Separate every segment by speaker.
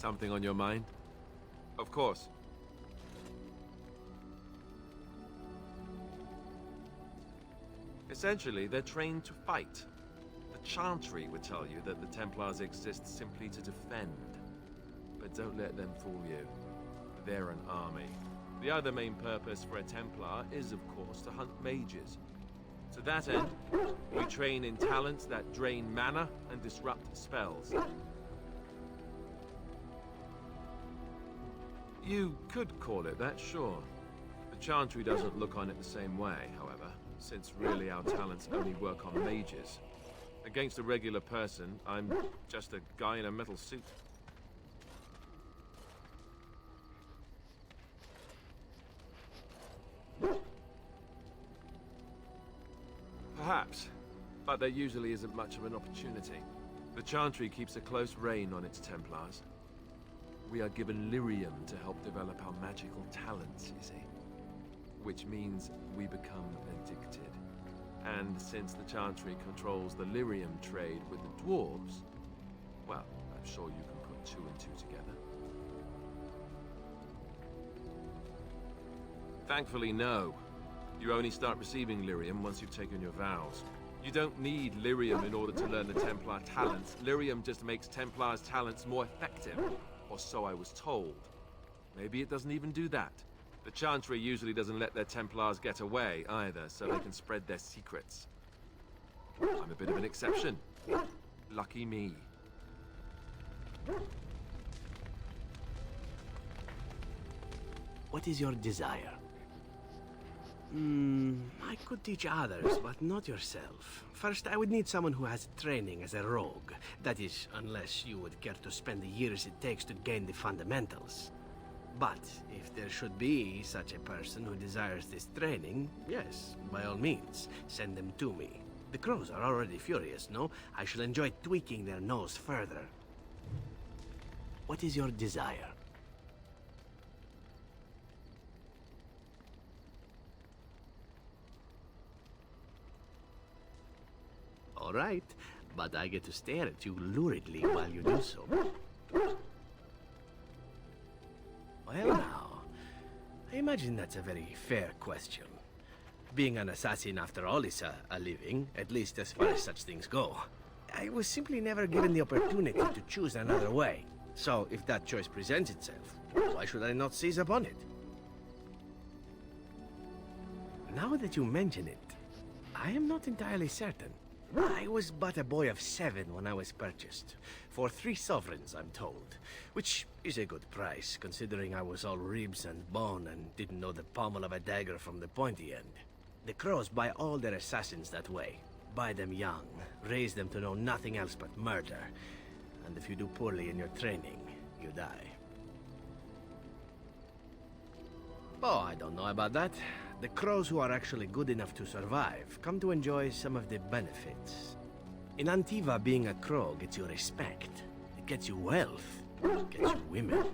Speaker 1: Something on your mind? Of course. Essentially, they're trained to fight. The Chantry would tell you that the Templars exist simply to defend. But don't let them fool you. They're an army. The other main purpose for a Templar is, of course, to hunt mages. To that end, we train in talents that drain mana and disrupt spells. You could call it that, sure. The Chantry doesn't look on it the same way, however, since really our talents only work on mages. Against a regular person, I'm just a guy in a metal suit. Perhaps, but there usually isn't much of an opportunity. The Chantry keeps a close rein on its Templars. We are given lyrium to help develop our magical talents, you see. Which means we become addicted. And since the Chantry controls the lyrium trade with the dwarves, well, I'm sure you can put two and two together. Thankfully, no. You only start receiving lyrium once you've taken your vows. You don't need lyrium in order to learn the Templar talents. Lyrium just makes Templars' talents more effective. Or so I was told. Maybe it doesn't even do that. The Chantry usually doesn't let their Templars get away either, so they can spread their secrets. I'm a bit of an exception. Lucky me.
Speaker 2: What is your desire? I could teach others, but not yourself. First, I would need someone who has training as a rogue. That is, unless you would care to spend the years it takes to gain the fundamentals. But if there should be such a person who desires this training, yes, by all means, send them to me. The crows are already furious, no? I shall enjoy tweaking their nose further. What is your desire? All right, but I get to stare at you luridly while you do so. Well now, I imagine that's a very fair question. Being an assassin, after all, is a living, at least as far as such things go. I was simply never given the opportunity to choose another way. So if that choice presents itself, why should I not seize upon it? Now that you mention it, I am not entirely certain. I was but a boy of 7 when I was purchased. For 3 sovereigns, I'm told. Which is a good price, considering I was all ribs and bone and didn't know the pommel of a dagger from the pointy end. The crows buy all their assassins that way. Buy them young, raise them to know nothing else but murder. And if you do poorly in your training, you die. Oh, I don't know about that. The crows who are actually good enough to survive come to enjoy some of the benefits. In Antiva, being a crow gets you respect. It gets you wealth. It gets you women.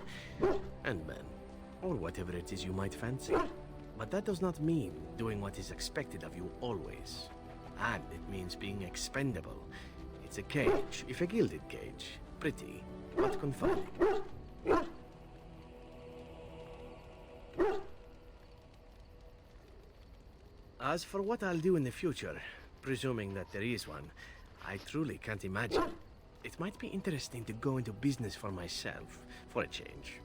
Speaker 2: And men. Or whatever it is you might fancy. But that does not mean doing what is expected of you always. And it means being expendable. It's a cage, if a gilded cage. Pretty, but confining. As for what I'll do in the future, presuming that there is one, I truly can't imagine. It might be interesting to go into business for myself, for a change.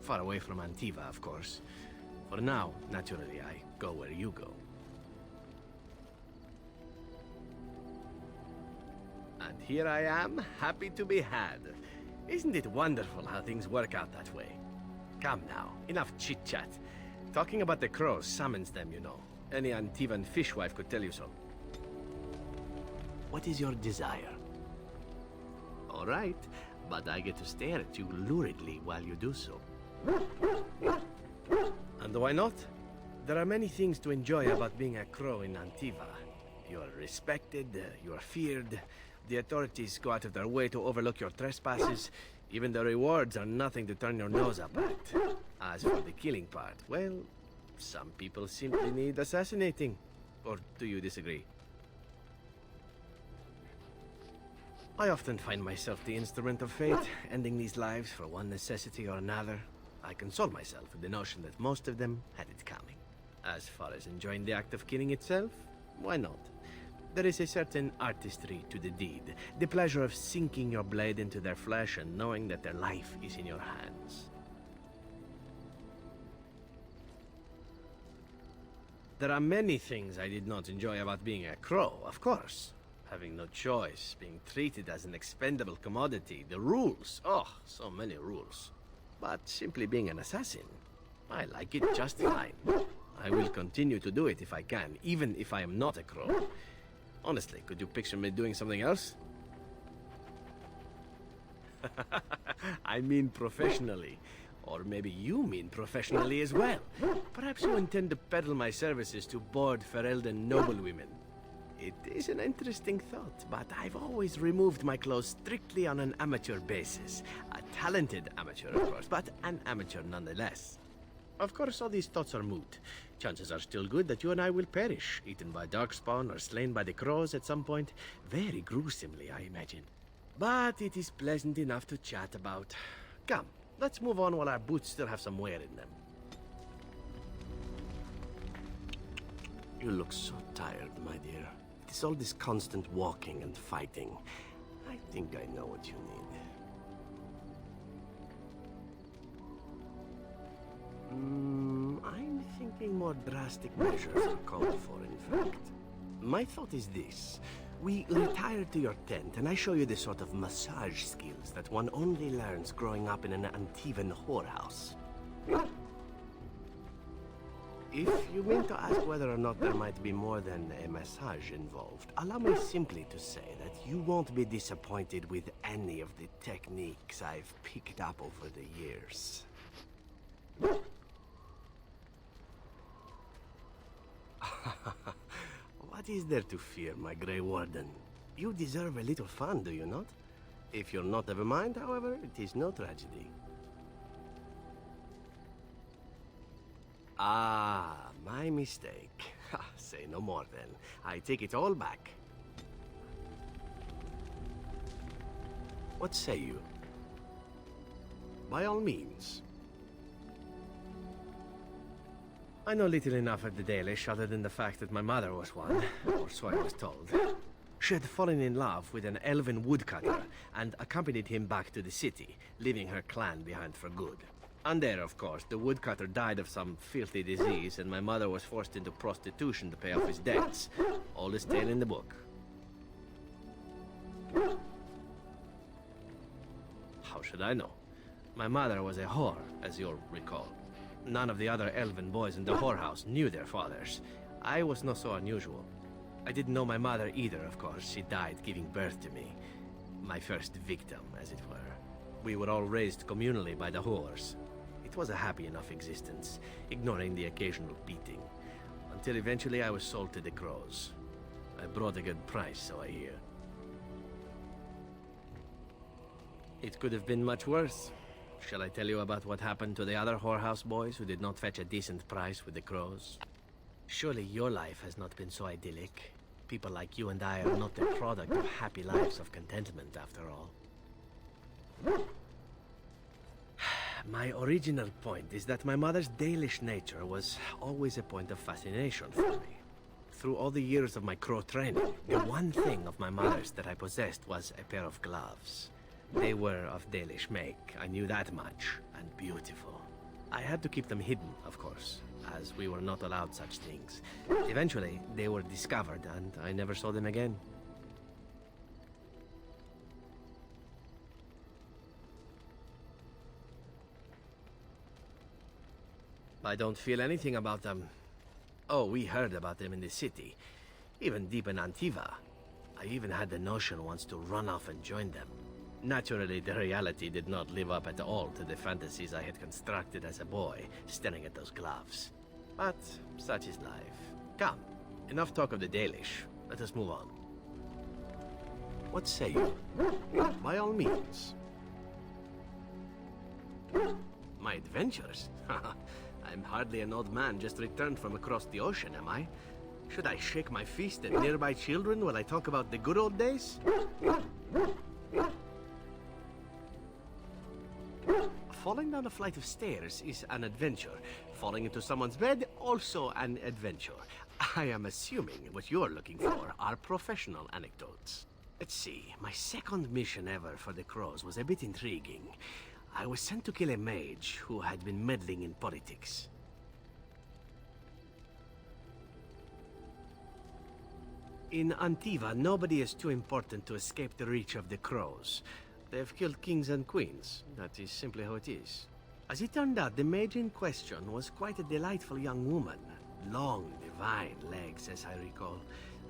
Speaker 2: Far away from Antiva, of course. For now, naturally, I go where you go. And here I am, happy to be had. Isn't it wonderful how things work out that way? Come now, enough chit-chat. Talking about the crows summons them, you know. Any Antivan fishwife could tell you so. What is your desire? All right, but I get to stare at you luridly while you do so. And why not? There are many things to enjoy about being a crow in Antiva. You are respected, you are feared. The authorities go out of their way to overlook your trespasses. Even the rewards are nothing to turn your nose up at. As for the killing part, well, some people simply need assassinating. Or do you disagree? I often find myself the instrument of fate, ending these lives for one necessity or another. I console myself with the notion that most of them had it coming. As far as enjoying the act of killing itself, why not? There is a certain artistry to the deed, the pleasure of sinking your blade into their flesh and knowing that their life is in your hands. There are many things I did not enjoy about being a crow, of course. Having no choice, being treated as an expendable commodity, the rules, oh, so many rules. But simply being an assassin, I like it just fine. I will continue to do it if I can, even if I am not a crow. Honestly, could you picture me doing something else? I mean professionally. Or maybe you mean professionally as well. Perhaps you intend to peddle my services to bored Ferelden noblewomen. It is an interesting thought, but I've always removed my clothes strictly on an amateur basis. A talented amateur, of course, but an amateur nonetheless. Of course, all these thoughts are moot. Chances are still good that you and I will perish, eaten by darkspawn or slain by the crows at some point. Very gruesomely, I imagine. But it is pleasant enough to chat about. Come, let's move on while our boots still have some wear in them. You look so tired, my dear. It is all this constant walking and fighting. I think I know what you need. I'm thinking more drastic measures are called for, in fact. My thought is this. We retire to your tent, and I show you the sort of massage skills that one only learns growing up in an Antivan whorehouse. If you mean to ask whether or not there might be more than a massage involved, allow me simply to say that you won't be disappointed with any of the techniques I've picked up over the years. What is there to fear, my Grey Warden? You deserve a little fun, do you not? If you're not of a mind, however, it is no tragedy. Ah, my mistake. Say no more then. I take it all back. What say you? By all means. I know little enough of the Dalish other than the fact that my mother was one, or so I was told. She had fallen in love with an elven woodcutter and accompanied him back to the city, leaving her clan behind for good. And there, of course, the woodcutter died of some filthy disease and my mother was forced into prostitution to pay off his debts. Oldest tale in the book. How should I know? My mother was a whore, as you'll recall. None of the other elven boys in the whorehouse knew their fathers. I was not so unusual. I didn't know my mother either, of course. She died giving birth to me. My first victim, as it were. We were all raised communally by the whores. It was a happy enough existence, ignoring the occasional beating. Until eventually I was sold to the crows. I brought a good price, so I hear. It could have been much worse. Shall I tell you about what happened to the other whorehouse boys who did not fetch a decent price with the crows? Surely your life has not been so idyllic. People like you and I are not the product of happy lives of contentment, after all. My original point is that my mother's Dalish nature was always a point of fascination for me. Through all the years of my crow training, the one thing of my mother's that I possessed was a pair of gloves. They were of Dalish make, I knew that much, and beautiful. I had to keep them hidden, of course, as we were not allowed such things. Eventually, they were discovered, and I never saw them again. I don't feel anything about them. Oh, we heard about them in the city, even deep in Antiva. I even had the notion once to run off and join them. Naturally, the reality did not live up at all to the fantasies I had constructed as a boy, staring at those gloves. But such is life. Come, enough talk of the Dalish. Let us move on. What say you? By all means. My adventures? I'm hardly an old man just returned from across the ocean, am I? Should I shake my fist at nearby children while I talk about the good old days? Falling down a flight of stairs is an adventure. Falling into someone's bed, also an adventure. I am assuming what you're looking for are professional anecdotes. Let's see, my second mission ever for the Crows was a bit intriguing. I was sent to kill a mage who had been meddling in politics. In Antiva, nobody is too important to escape the reach of the Crows. They've killed kings and queens. That is simply how it is. As it turned out, the mage in question was quite a delightful young woman. Long, divine legs, as I recall.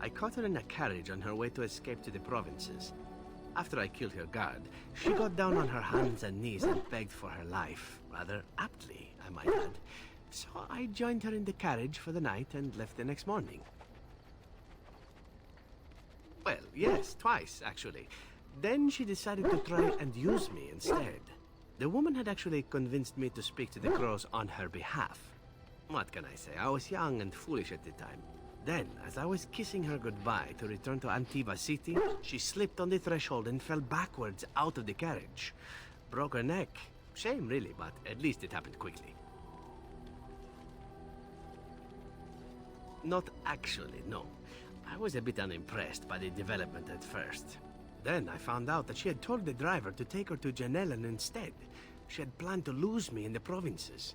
Speaker 2: I caught her in a carriage on her way to escape to the provinces. After I killed her guard, she got down on her hands and knees and begged for her life. Rather aptly, I might add. So I joined her in the carriage for the night and left the next morning. Well, yes, twice, actually. Then she decided to try and use me instead. The woman had actually convinced me to speak to the Crows on her behalf. What can I say? I was young and foolish at the time. Then, as I was kissing her goodbye to return to Antiva City, she slipped on the threshold and fell backwards out of the carriage. Broke her neck. Shame, really, but at least it happened quickly. Not actually, no. I was a bit unimpressed by the development at first. Then I found out that she had told the driver to take her to Janellen instead. She had planned to lose me in the provinces.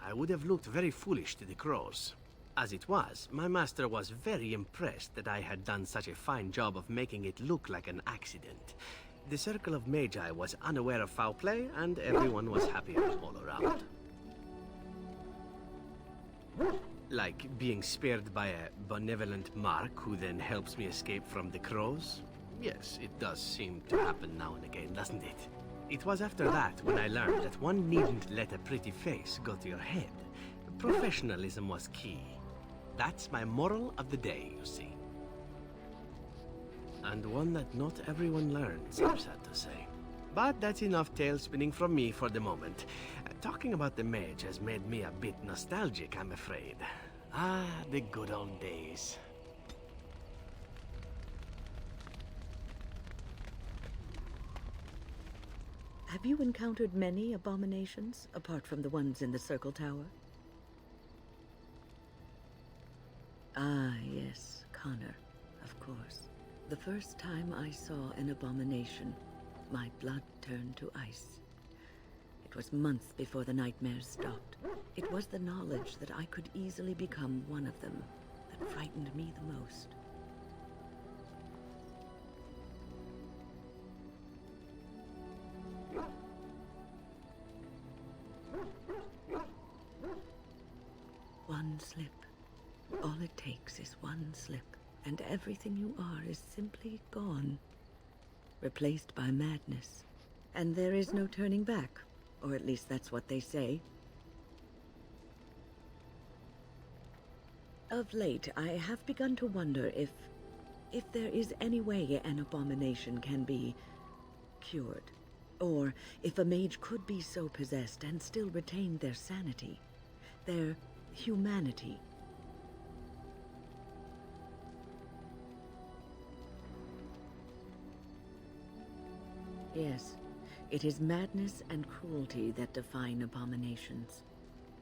Speaker 2: I would have looked very foolish to the Crows. As it was, my master was very impressed that I had done such a fine job of making it look like an accident. The Circle of Magi was unaware of foul play, and everyone was happier all around. Like being spared by a benevolent Mark who then helps me escape from the Crows? Yes, it does seem to happen now and again, doesn't it? It was after that when I learned that one needn't let a pretty face go to your head. Professionalism was key. That's my moral of the day, you see. And one that not everyone learns, I'm sad to say. But that's enough tale spinning from me for the moment. Talking about the mage has made me a bit nostalgic, I'm afraid. Ah, the good old days.
Speaker 3: Have you encountered many abominations, apart from the ones in the Circle Tower? Ah, yes, Connor, of course. The first time I saw an abomination, my blood turned to ice. It was months before the nightmares stopped. It was the knowledge that I could easily become one of them that frightened me the most. One slip. All it takes is one slip, and everything you are is simply gone. Replaced by madness. And there is no turning back. Or at least that's what they say. Of late, I have begun to wonder if there is any way an abomination can be cured. Or if a mage could be so possessed and still retain their sanity, their humanity. Yes, it is madness and cruelty that define abominations.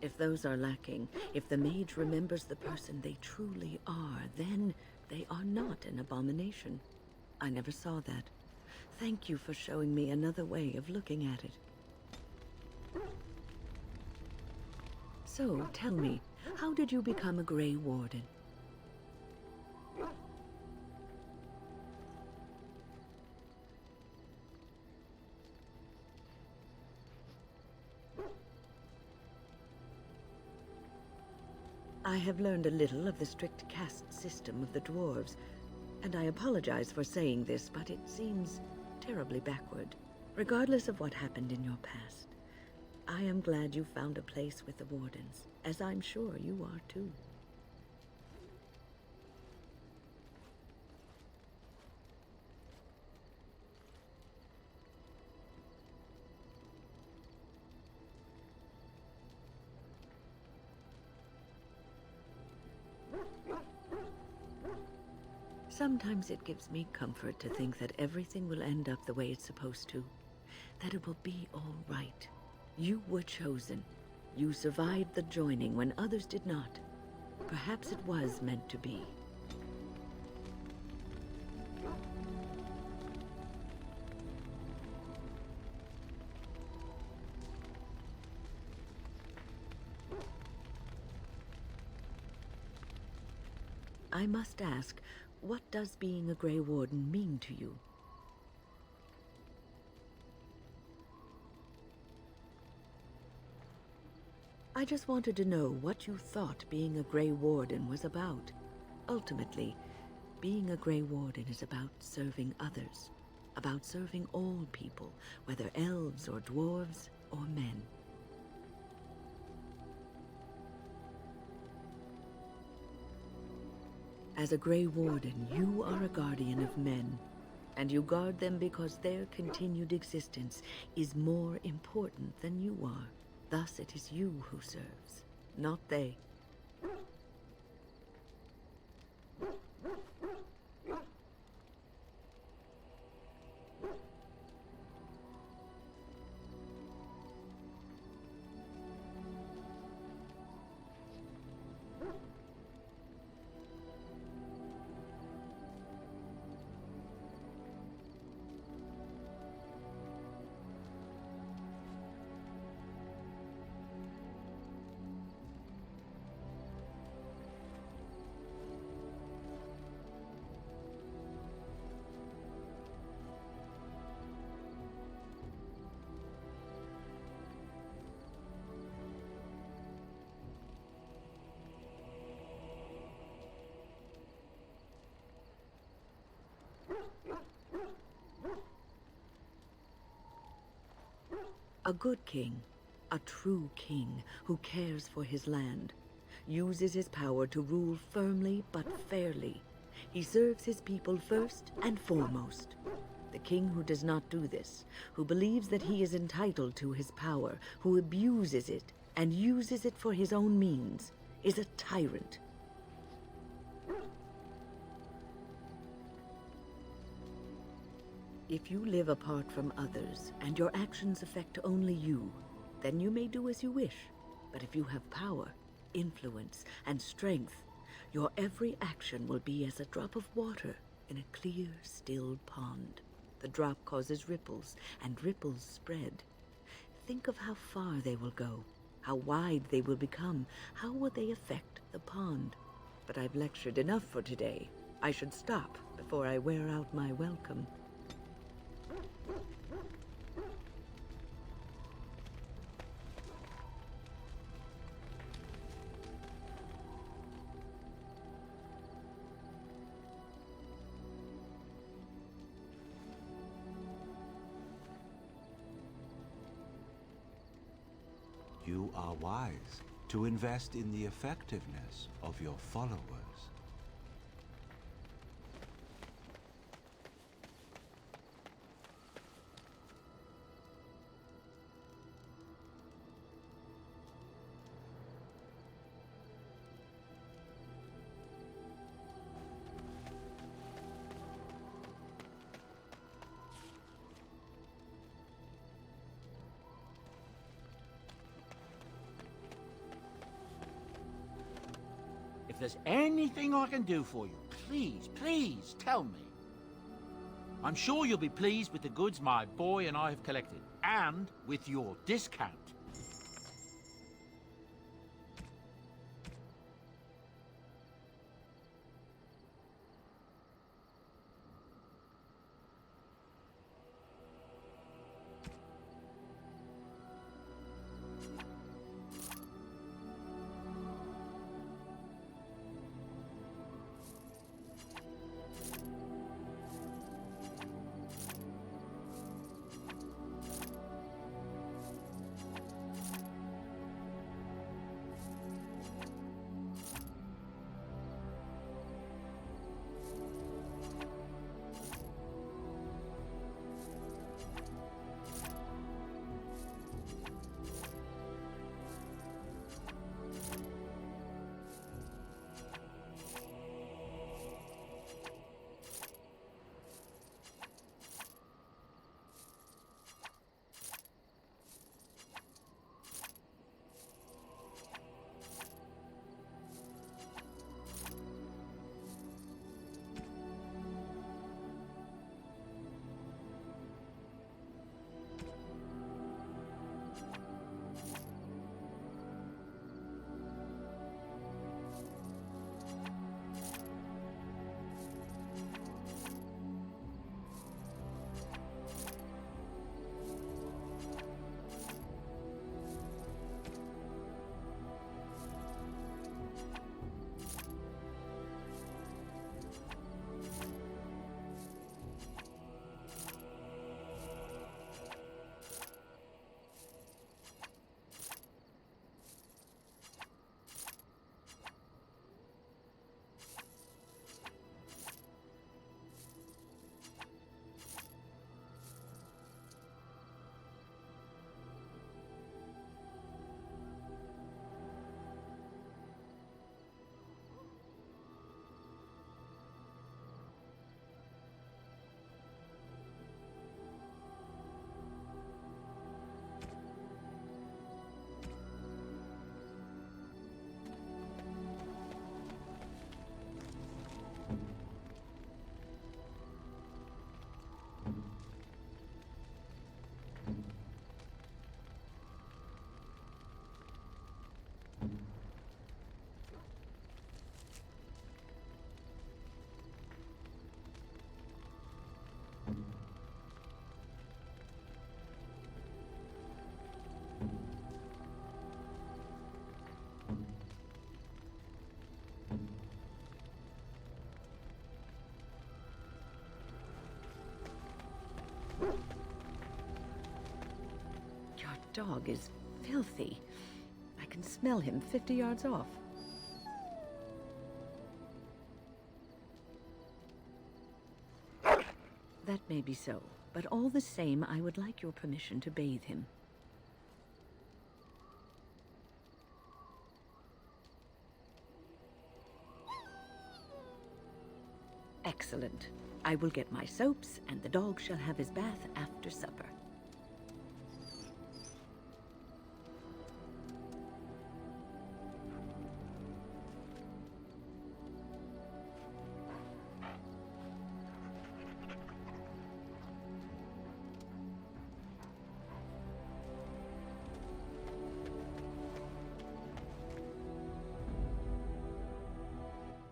Speaker 3: If those are lacking, if the mage remembers the person they truly are, then they are not an abomination. I never saw that. Thank you for showing me another way of looking at it. So, tell me, how did you become a Grey Warden? I have learned a little of the strict caste system of the dwarves, and I apologize for saying this, but it seems terribly backward. Regardless of what happened in your past, I am glad you found a place with the Wardens, as I'm sure you are too. Sometimes it gives me comfort to think that everything will end up the way it's supposed to. that it will be all right. You were chosen. You survived the joining when others did not. Perhaps it was meant to be. I must ask, what does being a Grey Warden mean to you? I just wanted to know what you thought being a Grey Warden was about. Ultimately, being a Grey Warden is about serving others, about serving all people, whether elves or dwarves or men. As a Grey Warden, you are a guardian of men, and you guard them because their continued existence is more important than you are. Thus it is you who serves, not they. A good king, a true king who cares for his land, uses his power to rule firmly but fairly. He serves his people first and foremost. The king who does not do this, who believes that he is entitled to his power, who abuses it and uses it for his own means, is a tyrant. If you live apart from others, and your actions affect only you, then you may do as you wish. But if you have power, influence, and strength, your every action will be as a drop of water in a clear, still pond. The drop causes ripples, and ripples spread. Think of how far they will go, how wide they will become, how will they affect the pond. But I've lectured enough for today. I should stop before I wear out my welcome.
Speaker 4: You are wise to invest in the effectiveness of your followers.
Speaker 5: If there's anything I can do for you, please tell me. I'm sure you'll be pleased with the goods my boy and I have collected, and with your discount.
Speaker 3: Your dog is filthy. I can smell him 50 yards off. That may be so, but all the same, I would like your permission to bathe him. Excellent. I will get my soaps, and the dog shall have his bath after supper.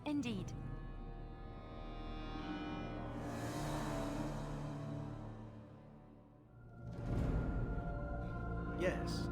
Speaker 6: Indeed.
Speaker 2: Yes.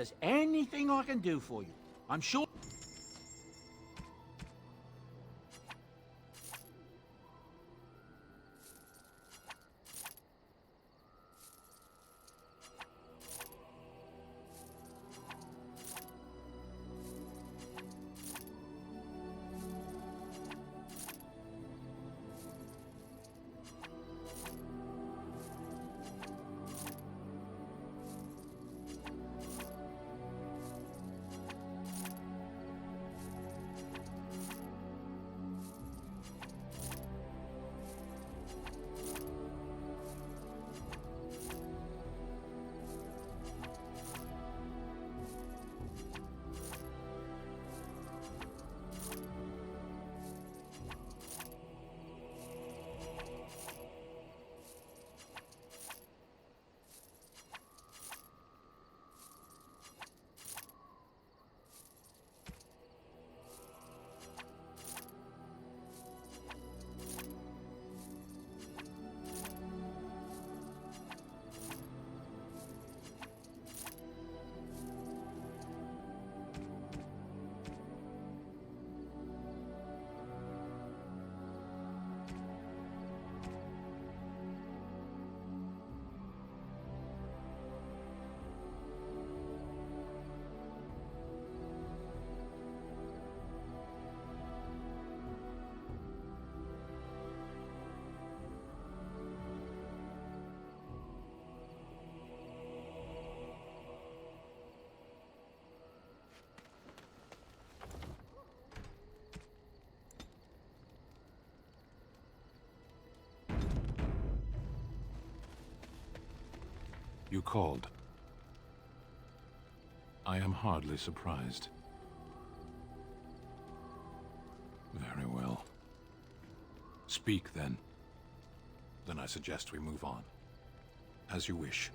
Speaker 5: there's anything I can do for you, I'm sure...
Speaker 7: You called. I am hardly surprised. Very well. Speak, then. Then I suggest we move on. As you wish.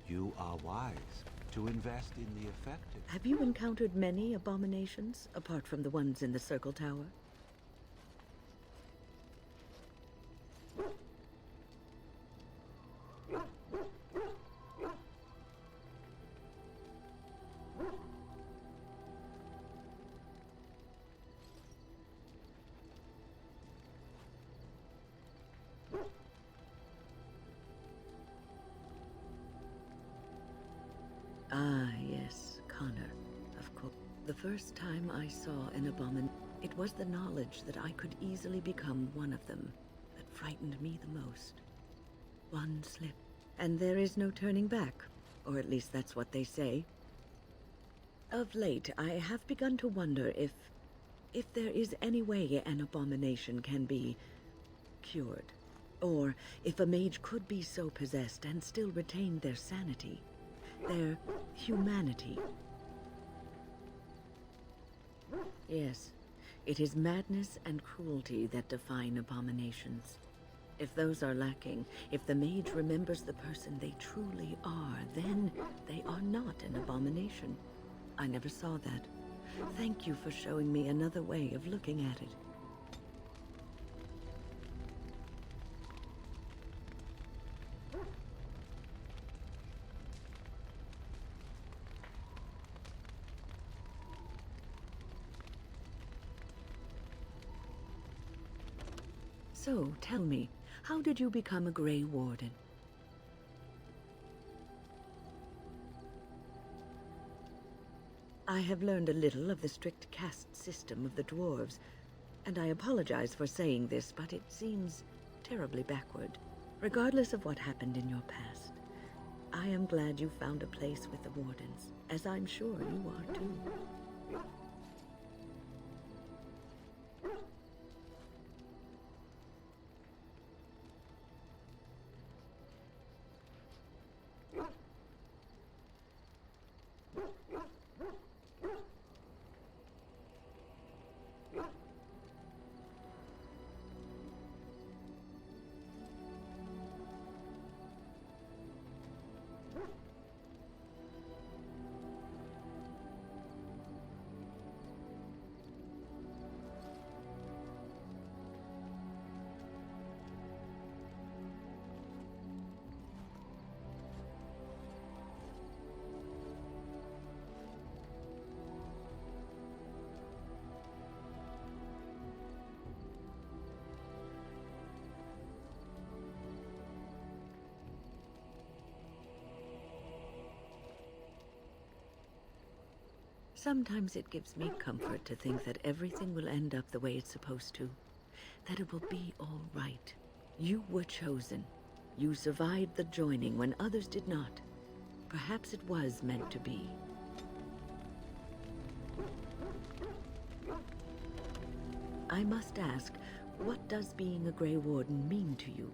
Speaker 4: You are wise to invest in the effective.
Speaker 3: Have you encountered many abominations, apart from the ones in the Circle Tower? Ah, yes, Connor, of course. The first time I saw an it was the knowledge that I could easily become one of them that frightened me the most. One slip, and there is no turning back, or at least that's what they say. Of late, I have begun to wonder if there is any way an abomination can be cured, or if a mage could be so possessed and still retain their sanity. Their humanity. Yes, it is madness and cruelty that define abominations. If those are lacking, if the mage remembers the person they truly are, then they are not an abomination. I never saw that. Thank you for showing me another way of looking at it. So, tell me, how did you become a Grey Warden? I have learned a little of the strict caste system of the dwarves, and I apologize for saying this, but it seems terribly backward. Regardless of what happened in your past, I am glad you found a place with the Wardens, as I'm sure you are too. Sometimes it gives me comfort to think that everything will end up the way it's supposed to. That it will be all right. You were chosen. You survived the joining when others did not. Perhaps it was meant to be. I must ask, what does being a Grey Warden mean to you?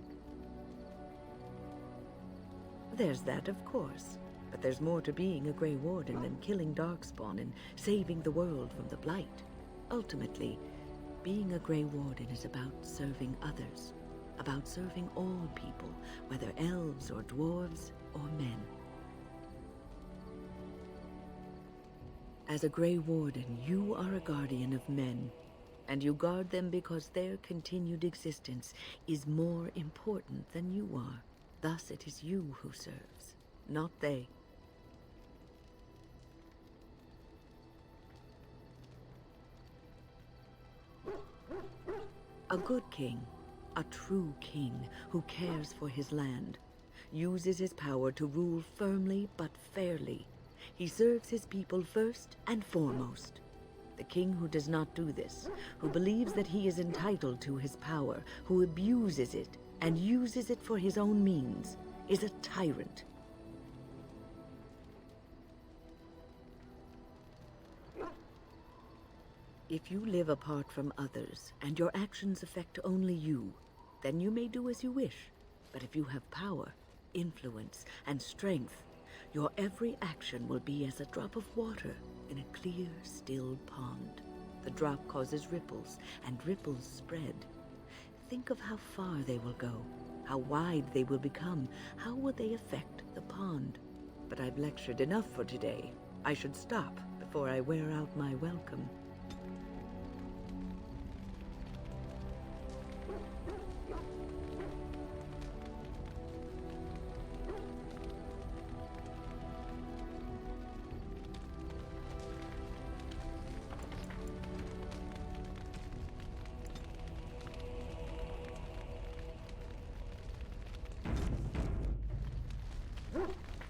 Speaker 3: There's that, of course. But there's more to being a Grey Warden than killing Darkspawn and saving the world from the Blight. Ultimately, being a Grey Warden is about serving others. About serving all people, whether elves or dwarves or men. As a Grey Warden, you are a guardian of men. And you guard them because their continued existence is more important than you are. Thus it is you who serves, not they. A good king, a true king who cares for his land, uses his power to rule firmly but fairly. He serves his people first and foremost. The king who does not do this, who believes that he is entitled to his power, who abuses it and uses it for his own means, is a tyrant. If you live apart from others, and your actions affect only you, then you may do as you wish. But if you have power, influence, and strength, your every action will be as a drop of water in a clear, still pond. The drop causes ripples, and ripples spread. Think of how far they will go, how wide they will become, how will they affect the pond. But I've lectured enough for today. I should stop before I wear out my welcome.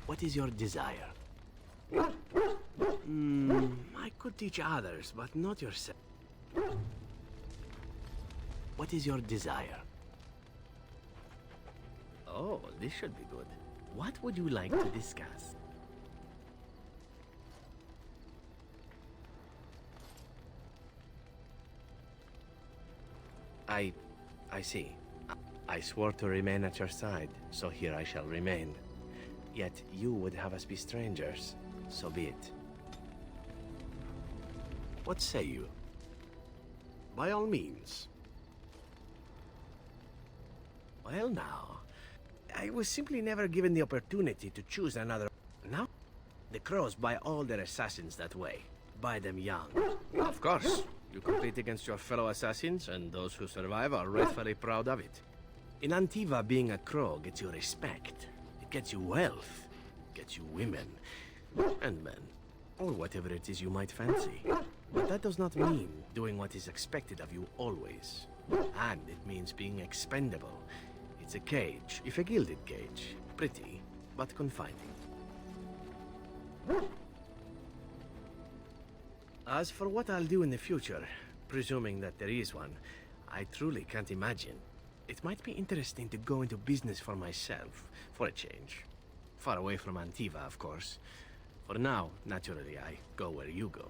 Speaker 2: What is your desire? I could teach others, but not yourself. What is your desire? Oh, this should be good. What would you like to discuss? I see. I swore to remain at your side, so here I shall remain. Yet you would have us be strangers, so be it. What say you? By all means. Well now, I was simply never given the opportunity to choose another. Now, the crows buy all their assassins that way. Buy them young. Of course, you compete against your fellow assassins, and those who survive are rightfully proud of it. In Antiva, being a crow gets you respect. It gets you wealth, gets you women, and men, or whatever it is you might fancy. But that does not mean doing what is expected of you always. And it means being expendable. It's a cage, if a gilded cage. Pretty, but confining. As for what I'll do in the future, presuming that there is one, I truly can't imagine. It might be interesting to go into business for myself, for a change. Far away from Antiva, of course. For now, naturally, I go where you go.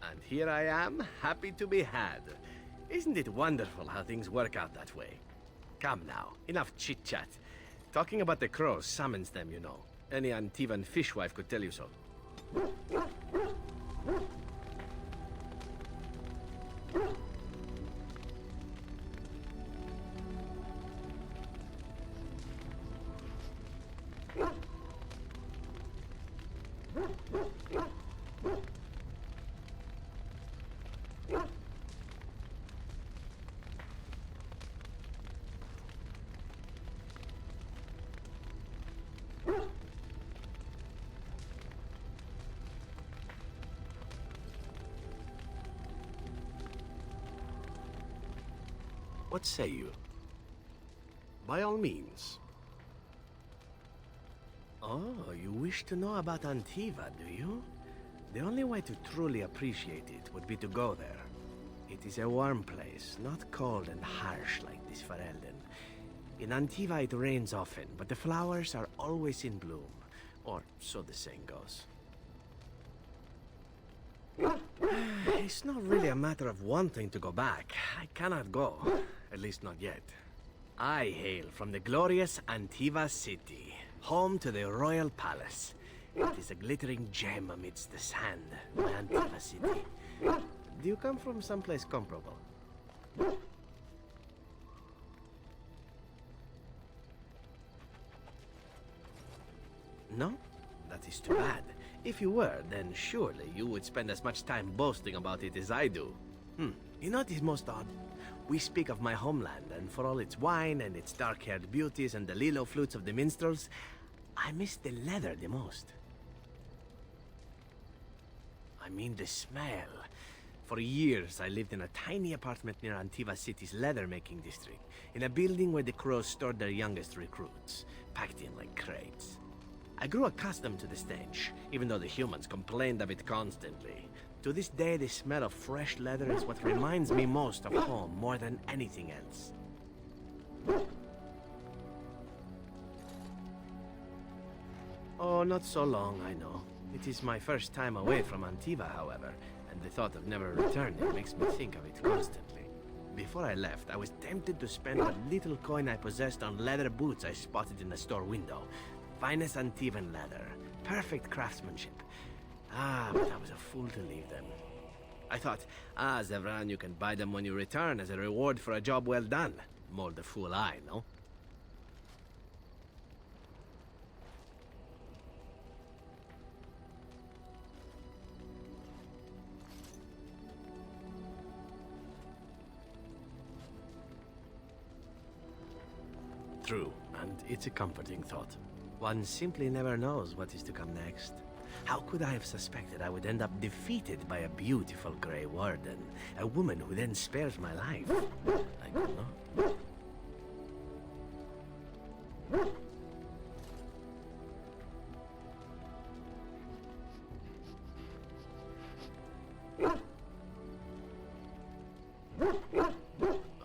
Speaker 2: And here I am, happy to be had. Isn't it wonderful how things work out that way? Come now, enough chit-chat. Talking about the crows summons them, you know. Any Antivan fishwife could tell you so. What say you? By all means. Oh, you wish to know about Antiva, do you? The only way to truly appreciate it would be to go there. It is a warm place, not cold and harsh like this Ferelden. In Antiva it rains often, but the flowers are always in bloom. Or so the saying goes. It's not really a matter of wanting to go back. I cannot go. At least not yet. I hail from the glorious Antiva city, home to the royal palace. It is a glittering gem amidst the sand, my Antiva city. Do you come from someplace comparable? No? That is too bad. If you were, then surely you would spend as much time boasting about it as I do. You know what is most odd? We speak of my homeland, and for all its wine and its dark-haired beauties and the lilo flutes of the minstrels, I miss the leather the most. I mean the smell. For years, I lived in a tiny apartment near Antiva City's leather-making district, in a building where the crows stored their youngest recruits, packed in like crates. I grew accustomed to the stench, even though the humans complained of it constantly. To this day, the smell of fresh leather is what reminds me most of home more than anything else. Oh, not so long, I know. It is my first time away from Antiva, however, and the thought of never returning makes me think of it constantly. Before I left, I was tempted to spend what little coin I possessed on leather boots I spotted in the store window. Finest Antivan leather, perfect craftsmanship. But I was a fool to leave them. I thought, Zevran, you can buy them when you return as a reward for a job well done. More the fool I, no? True, and it's a comforting thought. One simply never knows what is to come next. How could I have suspected I would end up defeated by a beautiful Grey Warden, a woman who then spares my life? I could not.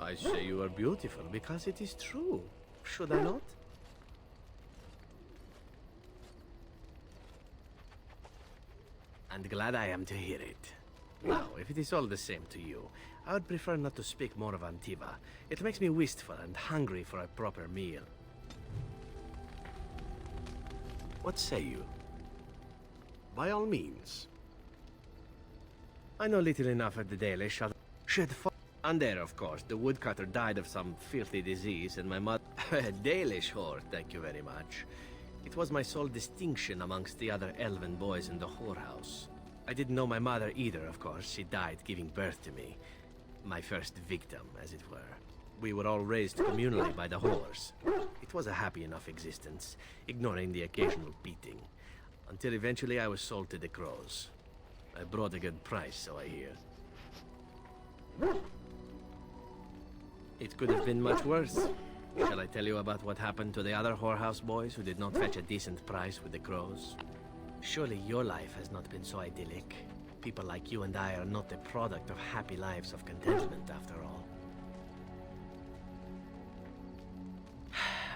Speaker 2: I say you are beautiful because it is true. Should I not? And glad I am to hear it. Now, if it is all the same to you, I would prefer not to speak more of Antiva. It makes me wistful and hungry for a proper meal. What say you? By all means. I know little enough of the Dalish. And there, of course, the woodcutter died of some filthy disease, and my mother... Dalish whore, thank you very much. It was my sole distinction amongst the other elven boys in the whorehouse. I didn't know my mother either, of course. She died giving birth to me. My first victim, as it were. We were all raised communally by the whores. It was a happy enough existence, ignoring the occasional beating. Until eventually I was sold to the crows. I brought a good price, so I hear. It could have been much worse. Shall I tell you about what happened to the other whorehouse boys who did not fetch a decent price with the crows? Surely your life has not been so idyllic. People like you and I are not the product of happy lives of contentment, after all.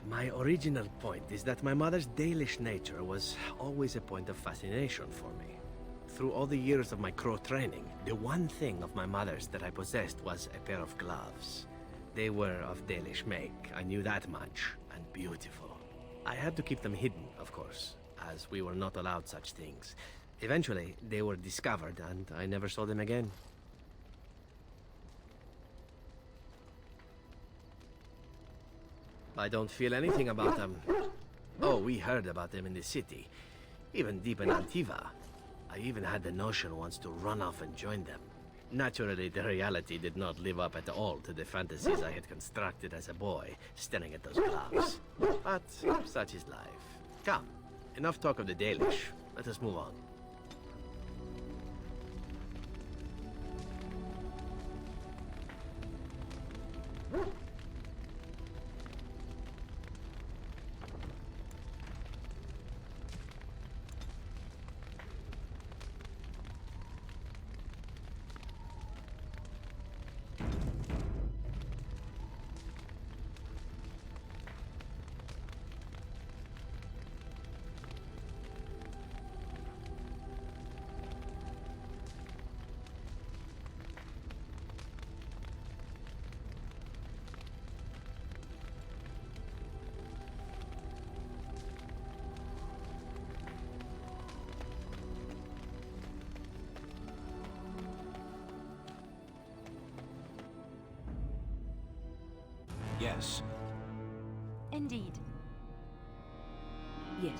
Speaker 2: My original point is that my mother's Dalish nature was always a point of fascination for me. Through all the years of my crow training, the one thing of my mother's that I possessed was a pair of gloves. They were of Dalish make, I knew that much, and beautiful. I had to keep them hidden, of course, as we were not allowed such things. Eventually, they were discovered, and I never saw them again. I don't feel anything about them. Oh, we heard about them in the city, even deep in Antiva. I even had the notion once to run off and join them. Naturally, the reality did not live up at all to the fantasies I had constructed as a boy, staring at those gloves. But such is life. Come, enough talk of the Dalish. Let us move on.
Speaker 4: yes?
Speaker 6: Indeed.
Speaker 3: Yes.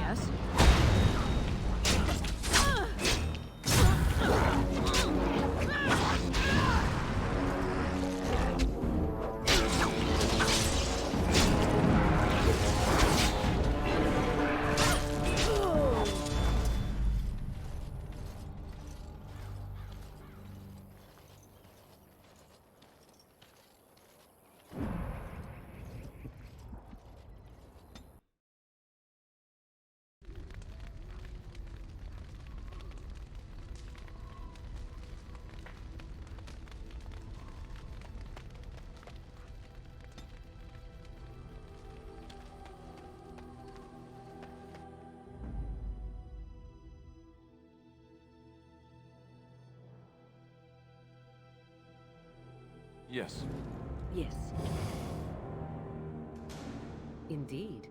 Speaker 6: Yes?
Speaker 1: Yes.
Speaker 3: Yes. Indeed.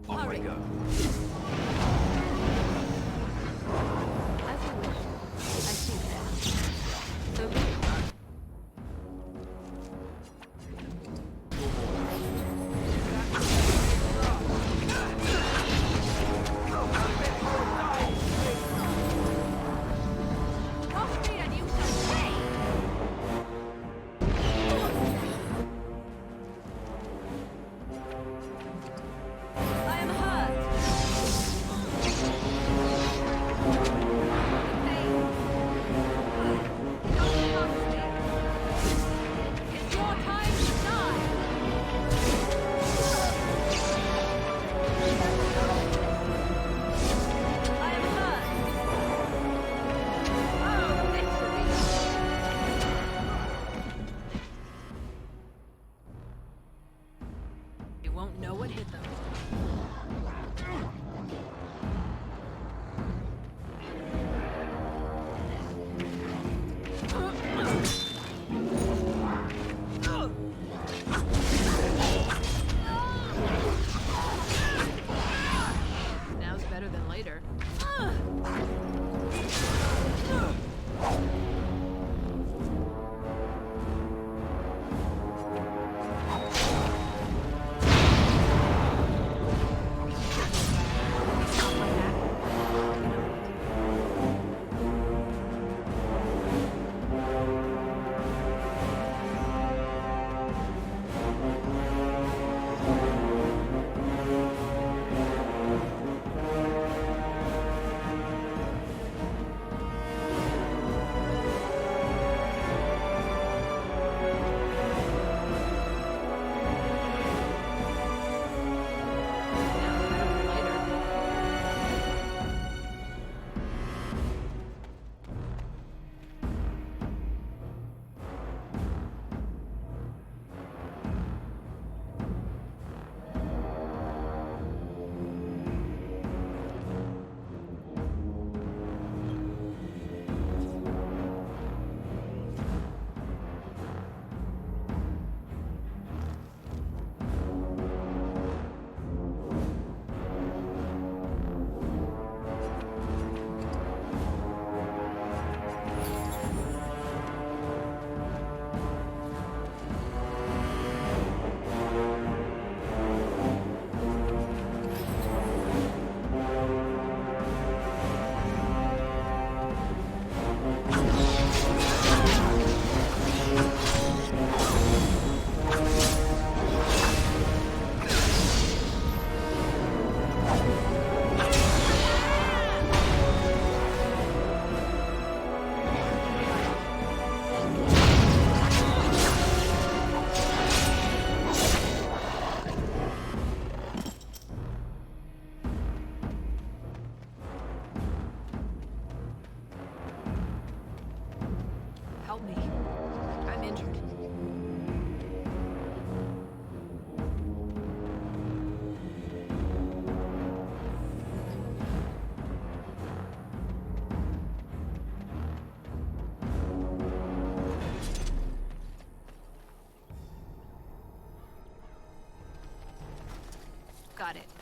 Speaker 1: Off I go.
Speaker 3: As you wish. I see that. So be it.
Speaker 6: They won't know what hit them. Now's better than later. got it.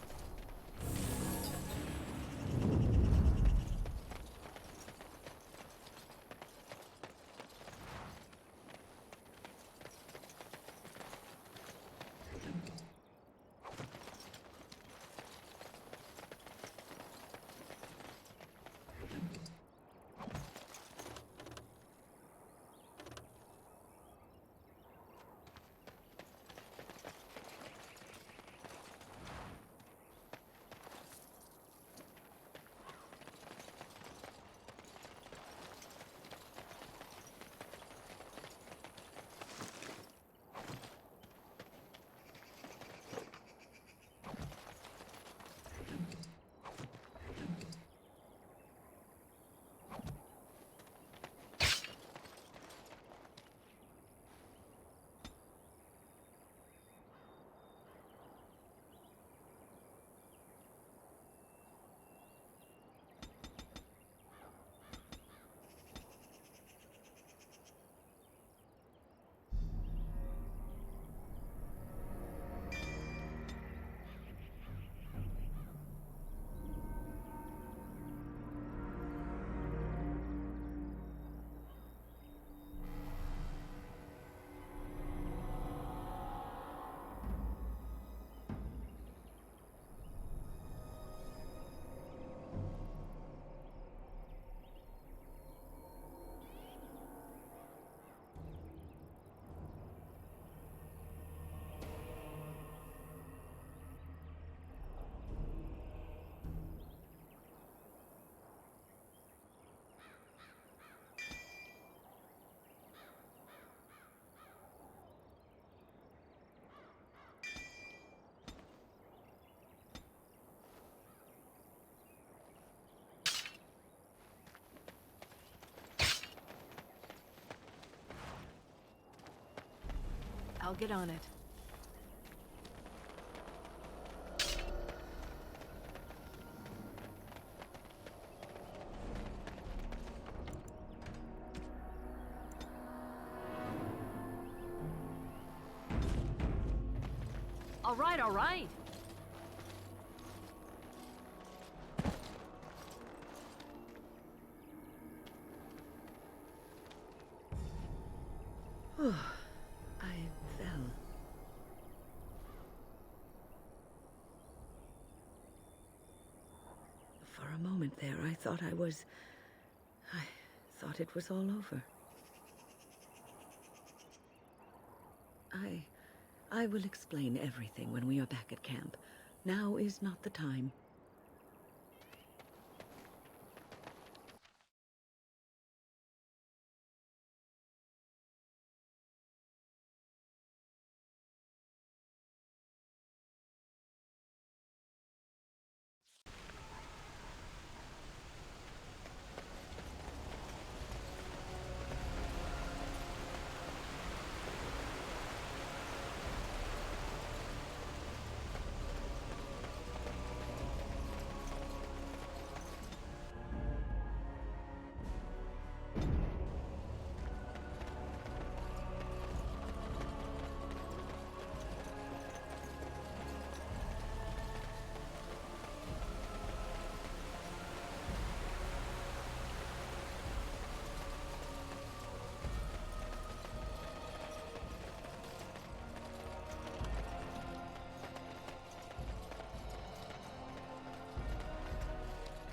Speaker 6: I'll get on it. All right, all right.
Speaker 3: I fell. For a moment there, I thought I thought it was all over. I will explain everything when we are back at camp. Now is not the time.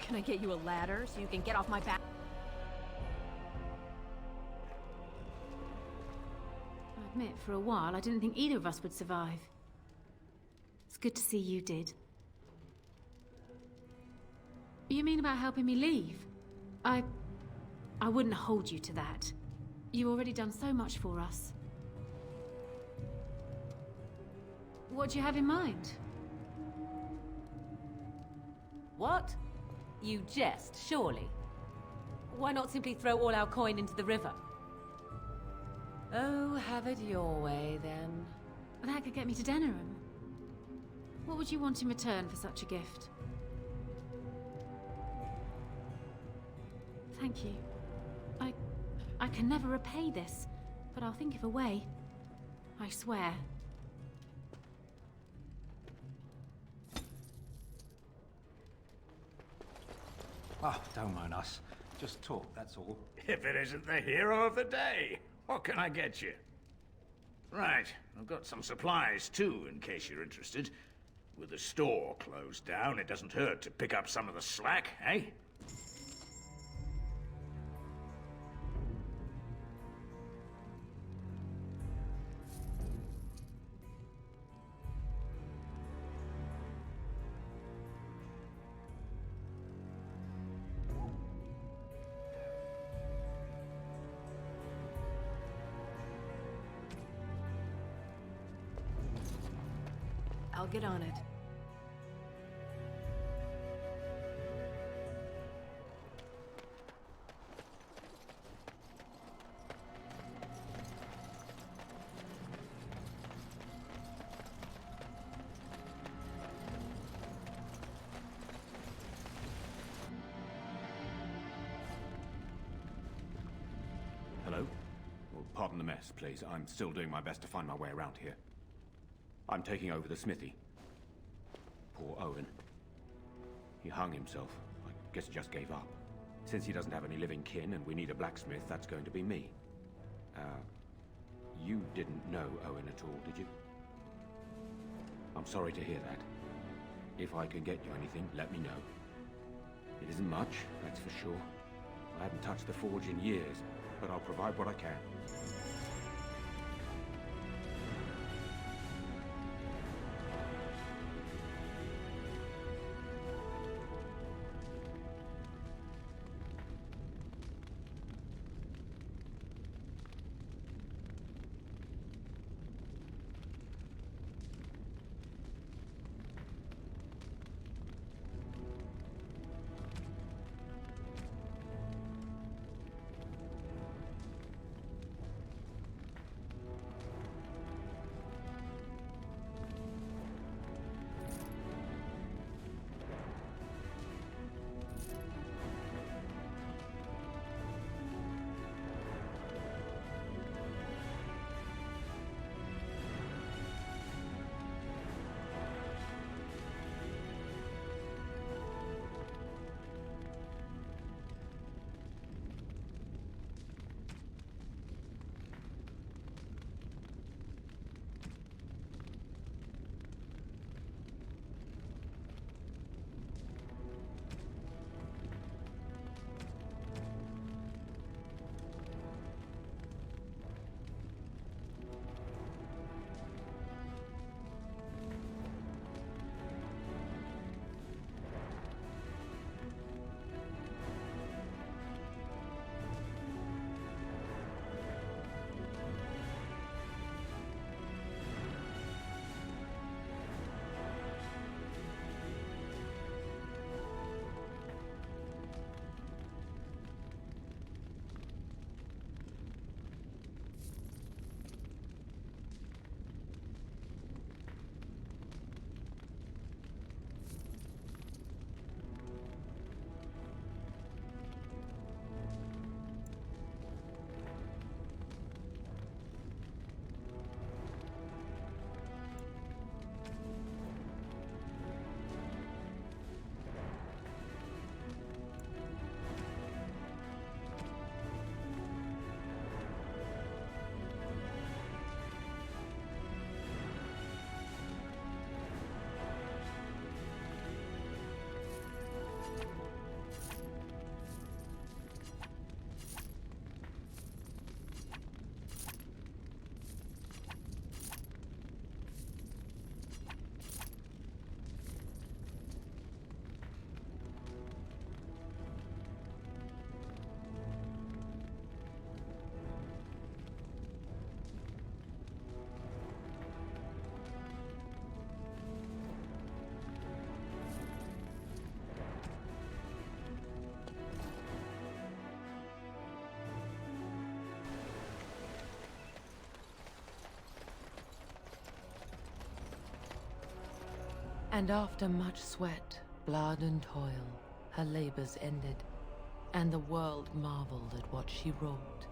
Speaker 6: Can I get you a ladder so you can get off my back?
Speaker 8: I admit, for a while, I didn't think either of us would survive. It's good to see you did. You mean about helping me leave? I wouldn't hold you to that. You've already done so much for us. What do you have in mind?
Speaker 9: What? You jest, surely. Why not simply throw all our coin into the river? Oh, have it your way, then.
Speaker 8: That could get me to Denerim. What would you want in return for such a gift? Thank you. I can never repay this, but I'll think of a way. I swear.
Speaker 10: Oh, don't mind us. Just talk, that's all.
Speaker 11: If it isn't the hero of the day, what can I get you? Right, I've got some supplies too, in case you're interested. With the store closed down, it doesn't hurt to pick up some of the slack, eh?
Speaker 6: I'll get on it.
Speaker 12: Hello? Well, pardon the mess, please. I'm still doing my best to find my way around here. I'm taking over the smithy. Poor Owen. He hung himself. I guess just gave up. Since he doesn't have any living kin and we need a blacksmith, that's going to be me. You didn't know Owen at all, did you? I'm sorry to hear that. If I can get you anything, let me know. It isn't much, that's for sure. I haven't touched the forge in years, but I'll provide what I can.
Speaker 13: And after much sweat, blood and toil, her labors ended, and the world marveled at what she wrought.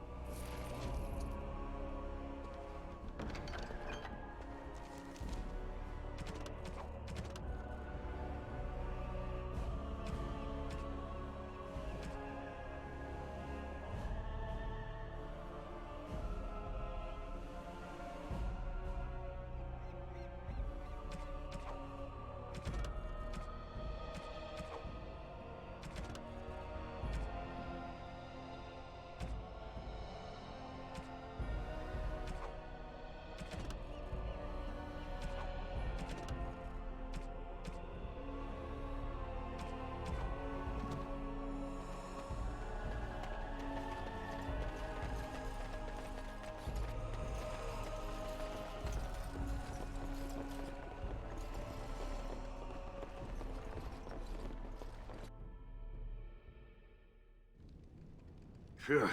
Speaker 14: Phew,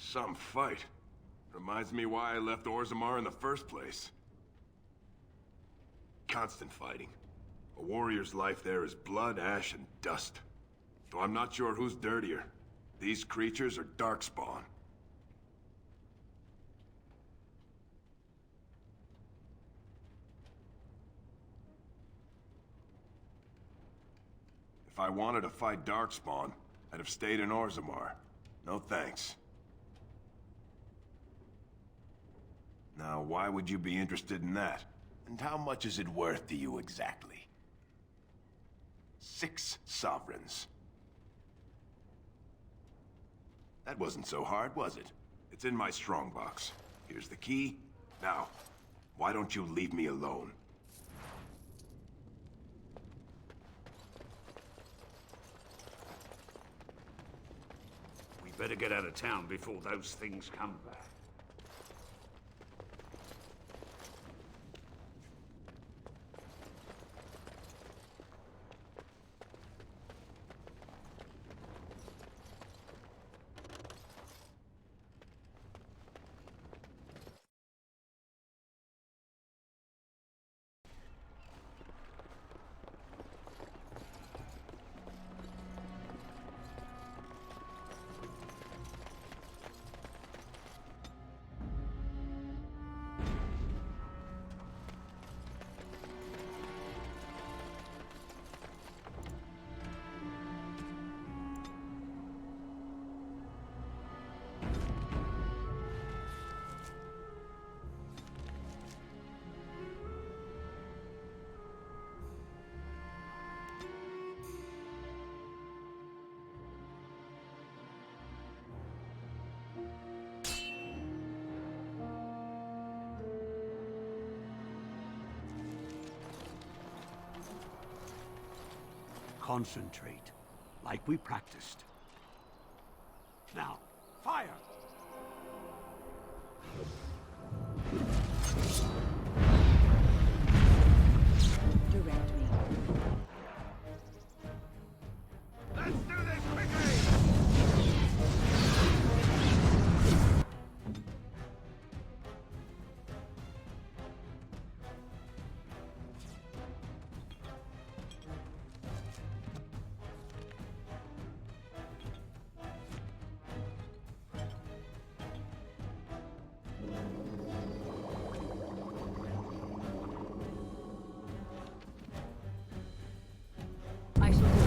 Speaker 14: some fight. Reminds me why I left Orzammar in the first place. Constant fighting. A warrior's life there is blood, ash, and dust. Though I'm not sure who's dirtier. These creatures or Darkspawn. If I wanted to fight Darkspawn, I'd have stayed in Orzammar. No thanks. Now, why would you be interested in that? And how much is it worth to you exactly? 6 sovereigns. That wasn't so hard, was it? It's in my strongbox. Here's the key. Now, why don't you leave me alone?
Speaker 11: We better get out of town before those things come back.
Speaker 15: Concentrate, like we practiced. Now, fire!
Speaker 3: Direct me.
Speaker 14: Let's do this quickly!
Speaker 6: I shall do it.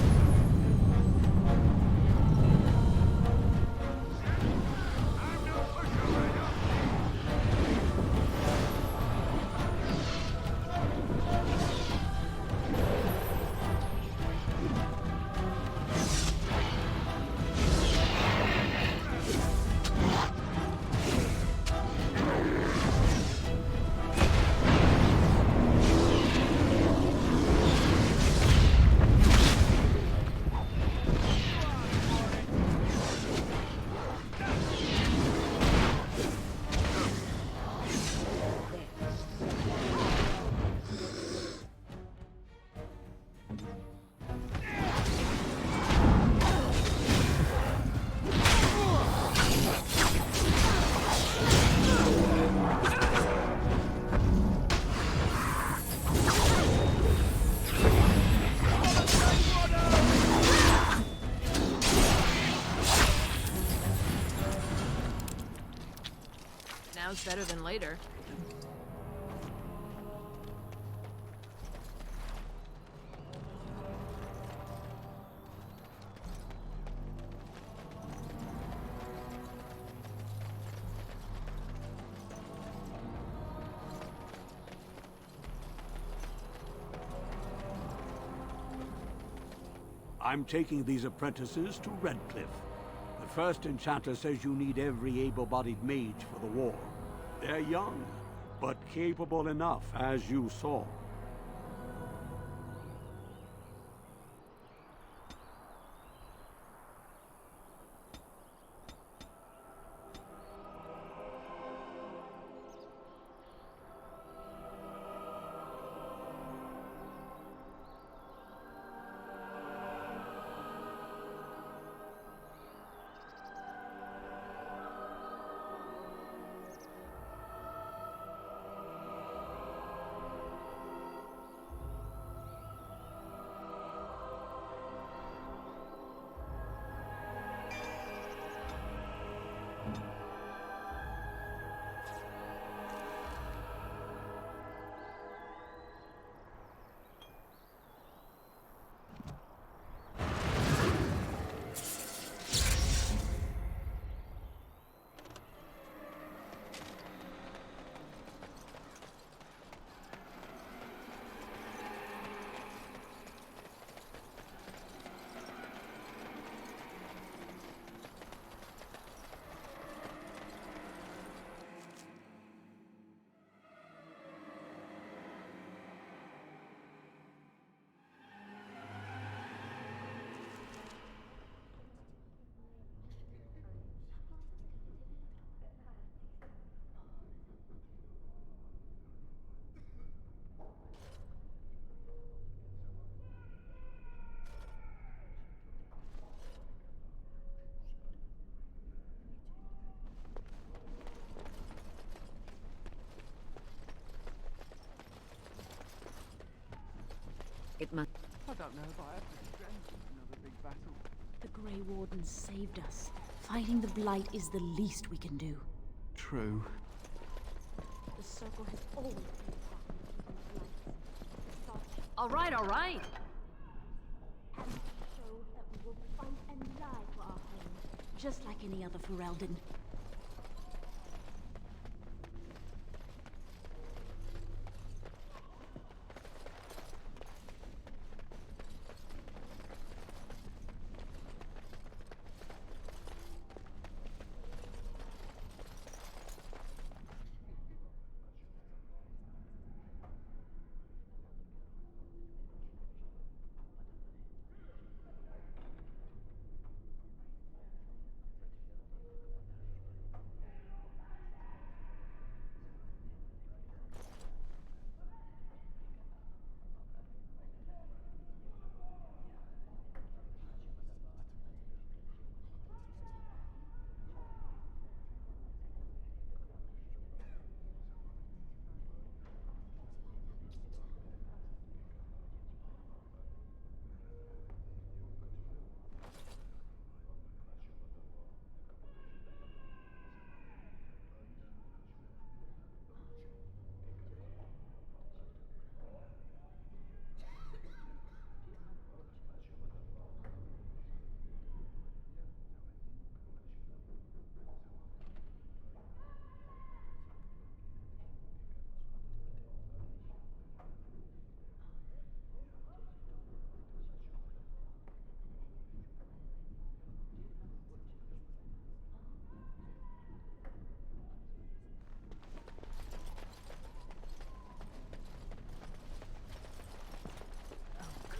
Speaker 6: Now's better than later.
Speaker 15: I'm taking these apprentices to Redcliffe. The first enchanter says you need every able-bodied mage for the war. They're young, but capable enough, as you saw.
Speaker 3: It must.
Speaker 16: I don't know if I have the strength for another big battle.
Speaker 17: The Grey Wardens saved us. Fighting the Blight is the least we can do.
Speaker 16: True.
Speaker 17: The Circle has always been
Speaker 6: All right, all right.
Speaker 17: and show that we will fight and die for our home, just like any other Ferelden.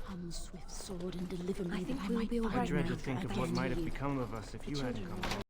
Speaker 17: Come, swift sword, and deliver me.
Speaker 3: I think
Speaker 17: that
Speaker 3: we'll
Speaker 17: might
Speaker 3: be all
Speaker 17: find
Speaker 3: right
Speaker 2: I dread
Speaker 3: now.
Speaker 2: to think of
Speaker 17: Again,
Speaker 2: what might have
Speaker 17: you.
Speaker 2: become of us if you hadn't come along.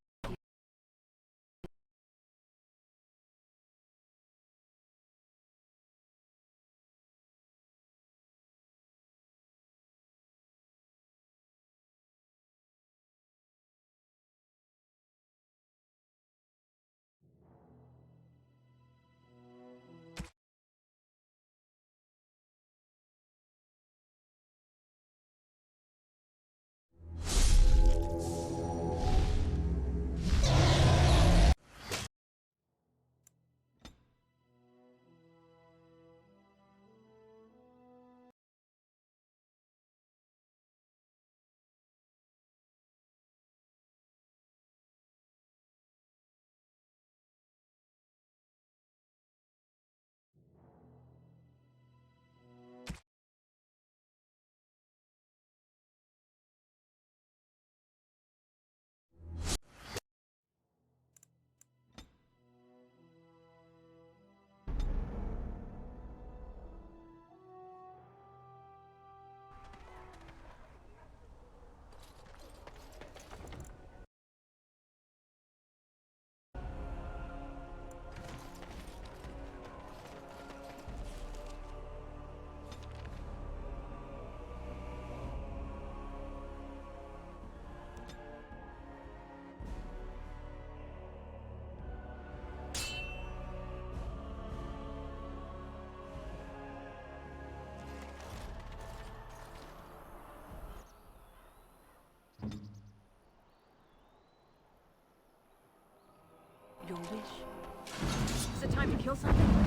Speaker 6: Your wish. Is it time to kill something?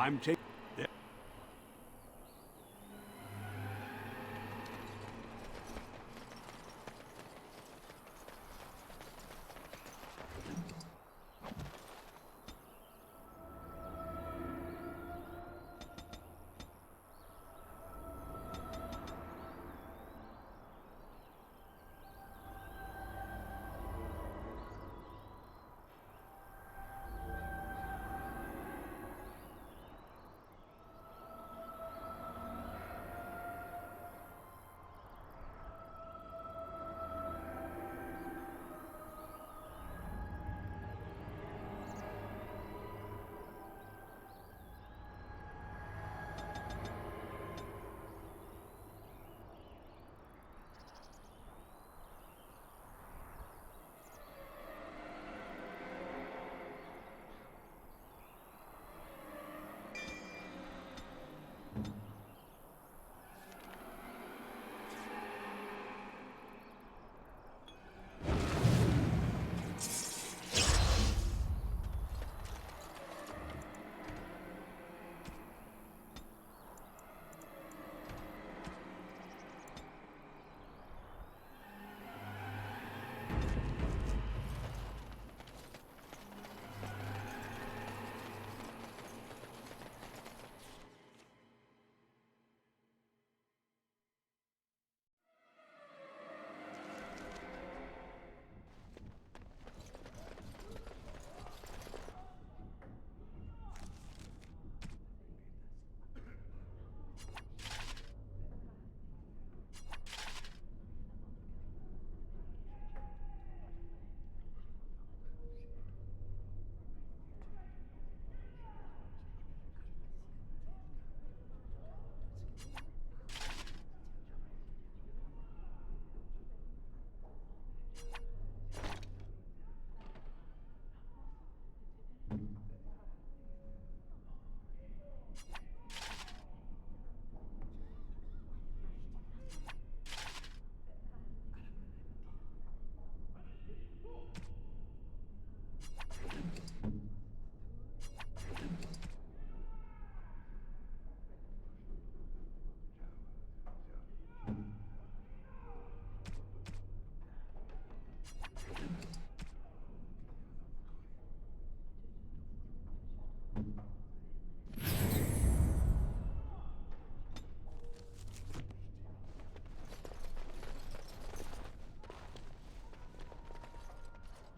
Speaker 15: I'm taking...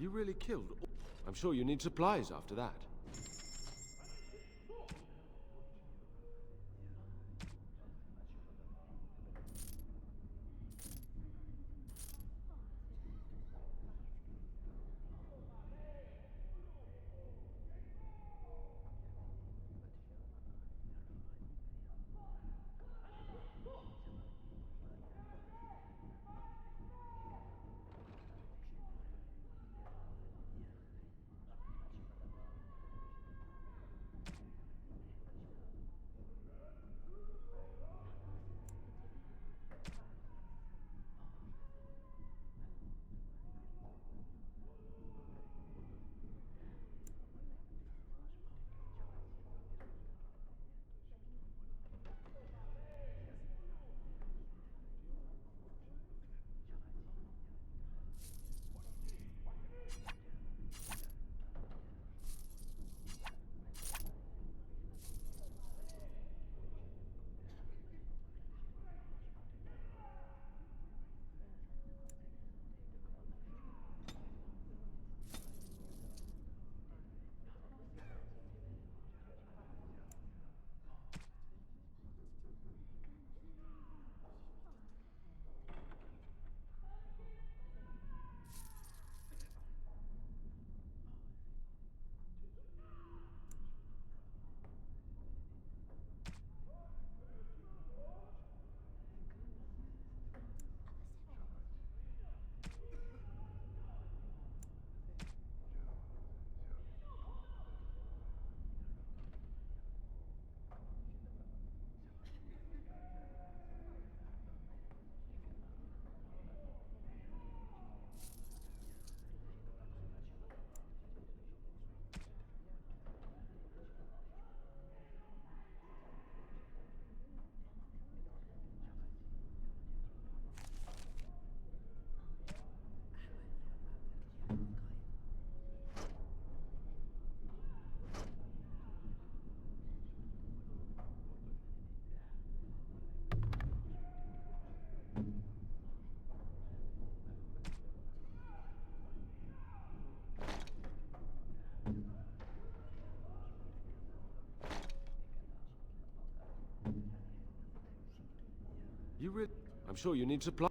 Speaker 1: You really killed... I'm sure you need supplies after that. I'm sure you need supply.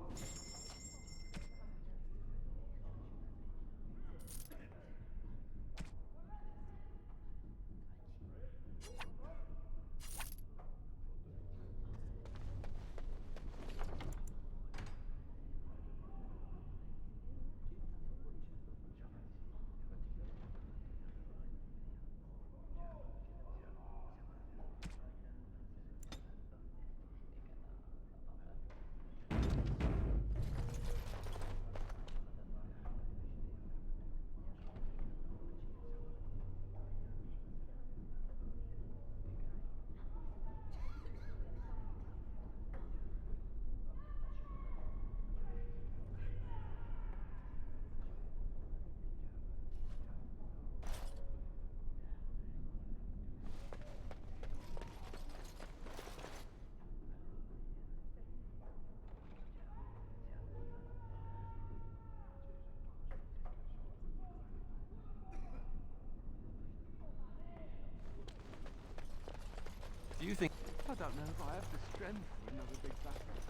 Speaker 1: Do you think...
Speaker 16: I don't know if I have the strength for another big battle.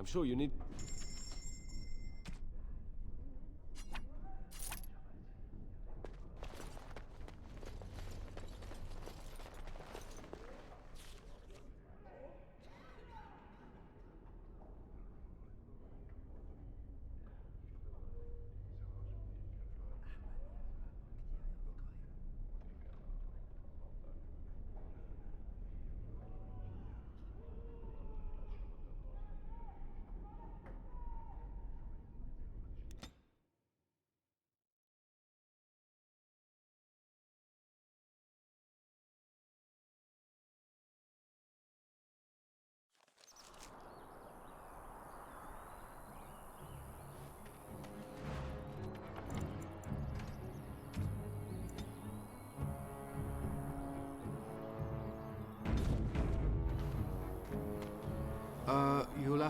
Speaker 1: I'm sure you need...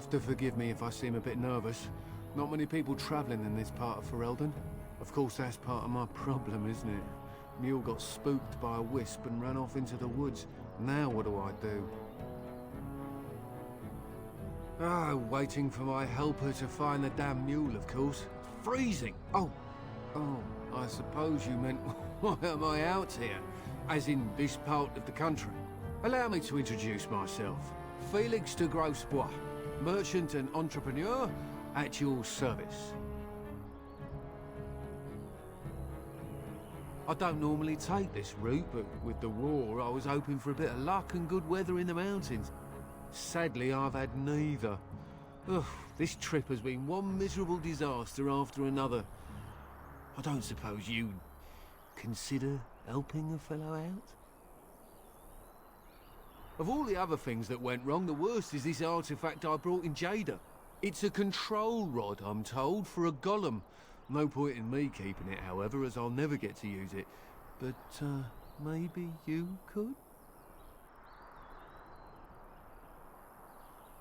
Speaker 18: have to forgive me if I seem a bit nervous. Not many people travelling in this part of Ferelden. Of course, that's part of my problem, isn't it? Mule got spooked by a wisp and ran off into the woods. Now what do I do? Ah, waiting for my helper to find the damn mule, of course. It's freezing! Oh, I suppose you meant why am I out here? As in this part of the country. Allow me to introduce myself. Felix de Grosbois, merchant and entrepreneur at your service. I don't normally take this route, but with the war, I was hoping for a bit of luck and good weather in the mountains. Sadly, I've had neither. Ugh, this trip has been one miserable disaster after another. I don't suppose you'd consider helping a fellow out? Of all the other things that went wrong, the worst is this artifact I brought in Jada. It's a control rod, I'm told, for a golem. No point in me keeping it, however, as I'll never get to use it. But, maybe you could?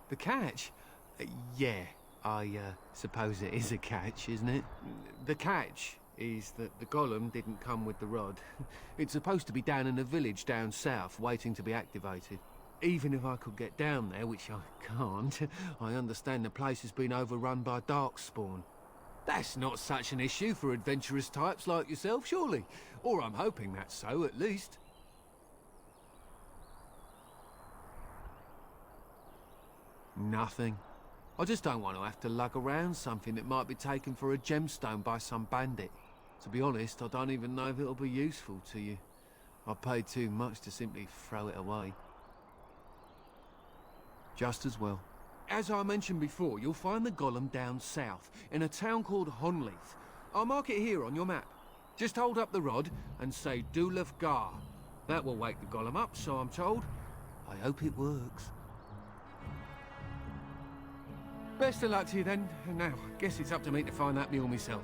Speaker 18: The catch? Yeah, I suppose it is a catch, isn't it? The catch is that the golem didn't come with the rod. It's supposed to be down in a village down south, waiting to be activated. Even if I could get down there, which I can't, I understand the place has been overrun by darkspawn. That's not such an issue for adventurous types like yourself, surely? Or I'm hoping that's so, at least. Nothing. I just don't want to have to lug around something that might be taken for a gemstone by some bandit. To be honest, I don't even know if it'll be useful to you. I paid too much to simply throw it away. Just as well. As I mentioned before, you'll find the golem down south, in a town called Honleith. I'll mark it here on your map. Just hold up the rod and say Dulaf Gar. That will wake the golem up, so I'm told. I hope it works. Best of luck to you then. Now, guess it's up to me to find that mule myself.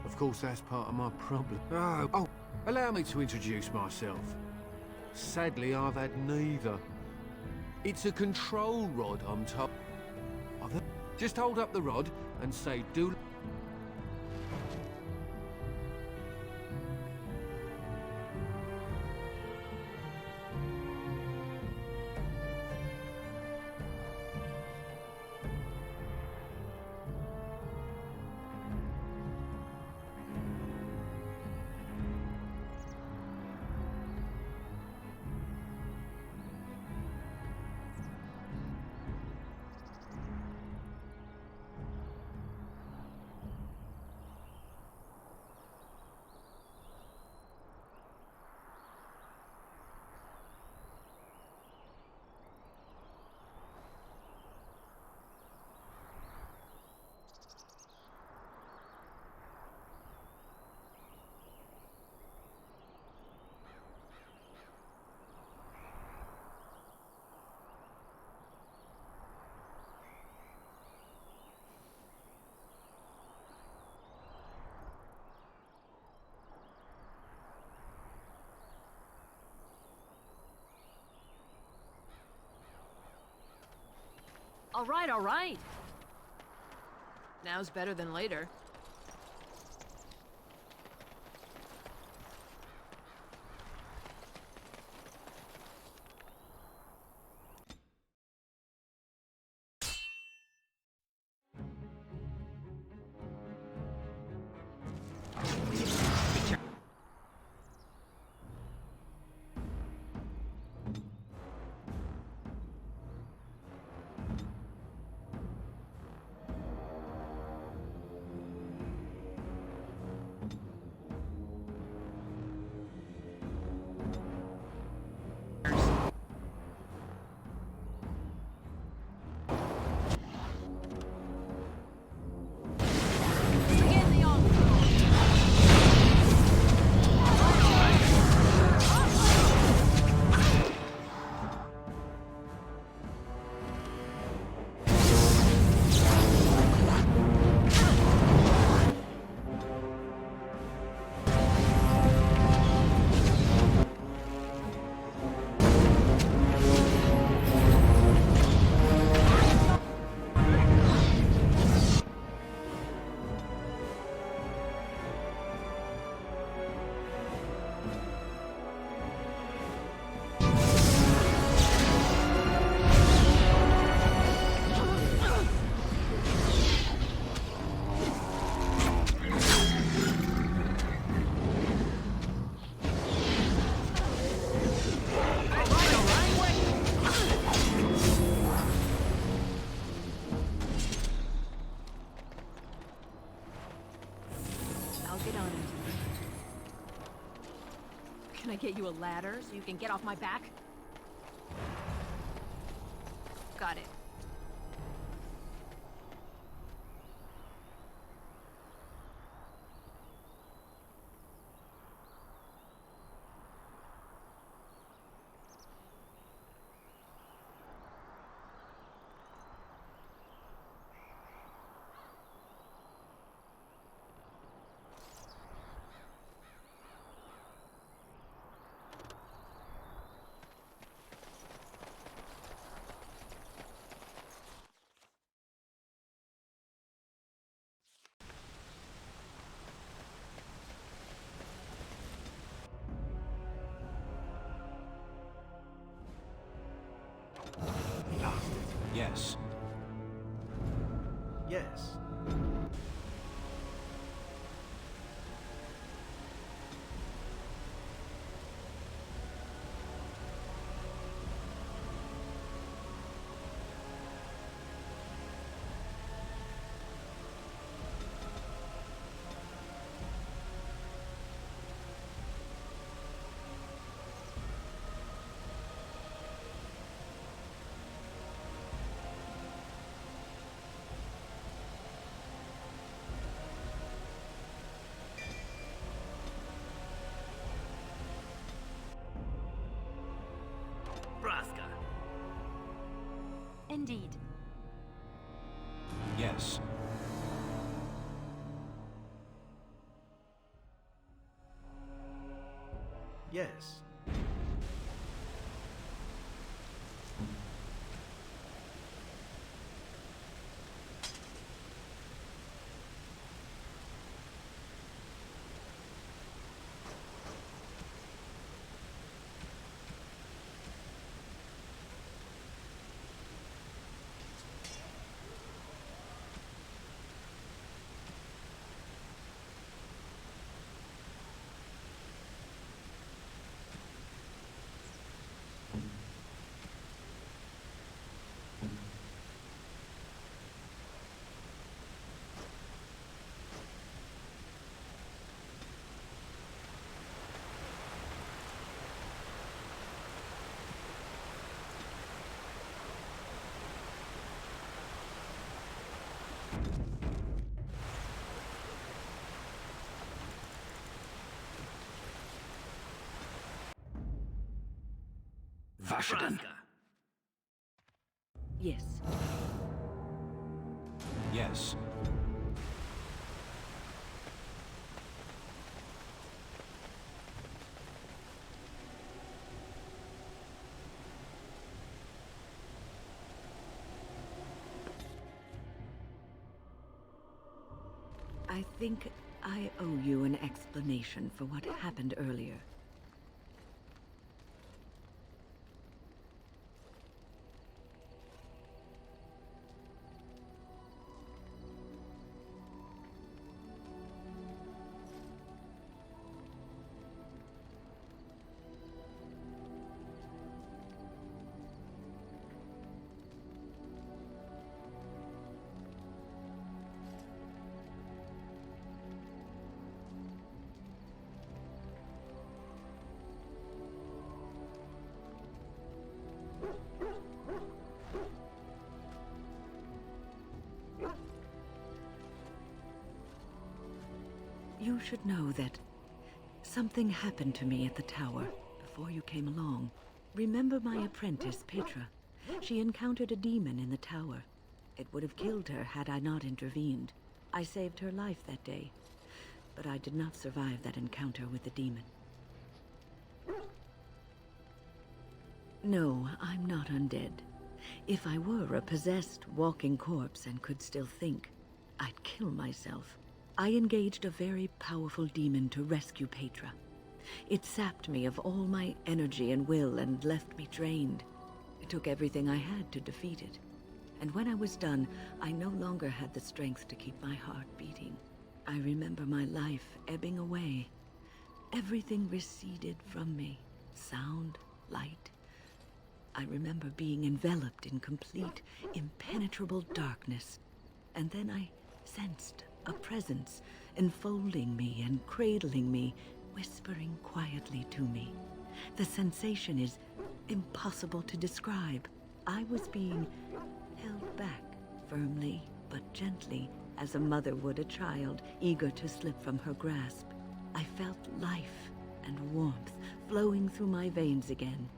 Speaker 18: Of course, that's part of my problem. Oh, allow me to introduce myself. Sadly, I've had neither. It's a control rod, I'm told. Just hold up the rod and say, do...
Speaker 6: All right, all right.
Speaker 13: Now's better than later.
Speaker 6: I'll get on it. Can I get you a ladder so you can get off my back? Got it.
Speaker 4: Yes.
Speaker 2: Yes.
Speaker 6: Indeed.
Speaker 4: Yes.
Speaker 2: Yes.
Speaker 11: Vashagan.
Speaker 3: Yes.
Speaker 4: Yes.
Speaker 3: I think I owe you an explanation for what happened earlier. You should know that something happened to me at the tower before you came along. Remember my apprentice, Petra? She encountered a demon in the tower. It would have killed her had I not intervened. I saved her life that day, but I did not survive that encounter with the demon. No, I'm not undead. If I were a possessed walking corpse and could still think, I'd kill myself. I engaged a very powerful demon to rescue Petra. It sapped me of all my energy and will and left me drained. It took everything I had to defeat it. And when I was done, I no longer had the strength to keep my heart beating. I remember my life ebbing away. Everything receded from me. Sound, light. I remember being enveloped in complete, impenetrable darkness. And then I sensed a presence enfolding me and cradling me, whispering quietly to me. The sensation is impossible to describe. I was being held back, firmly but gently, as a mother would a child, eager to slip from her grasp. I felt life and warmth flowing through my veins again.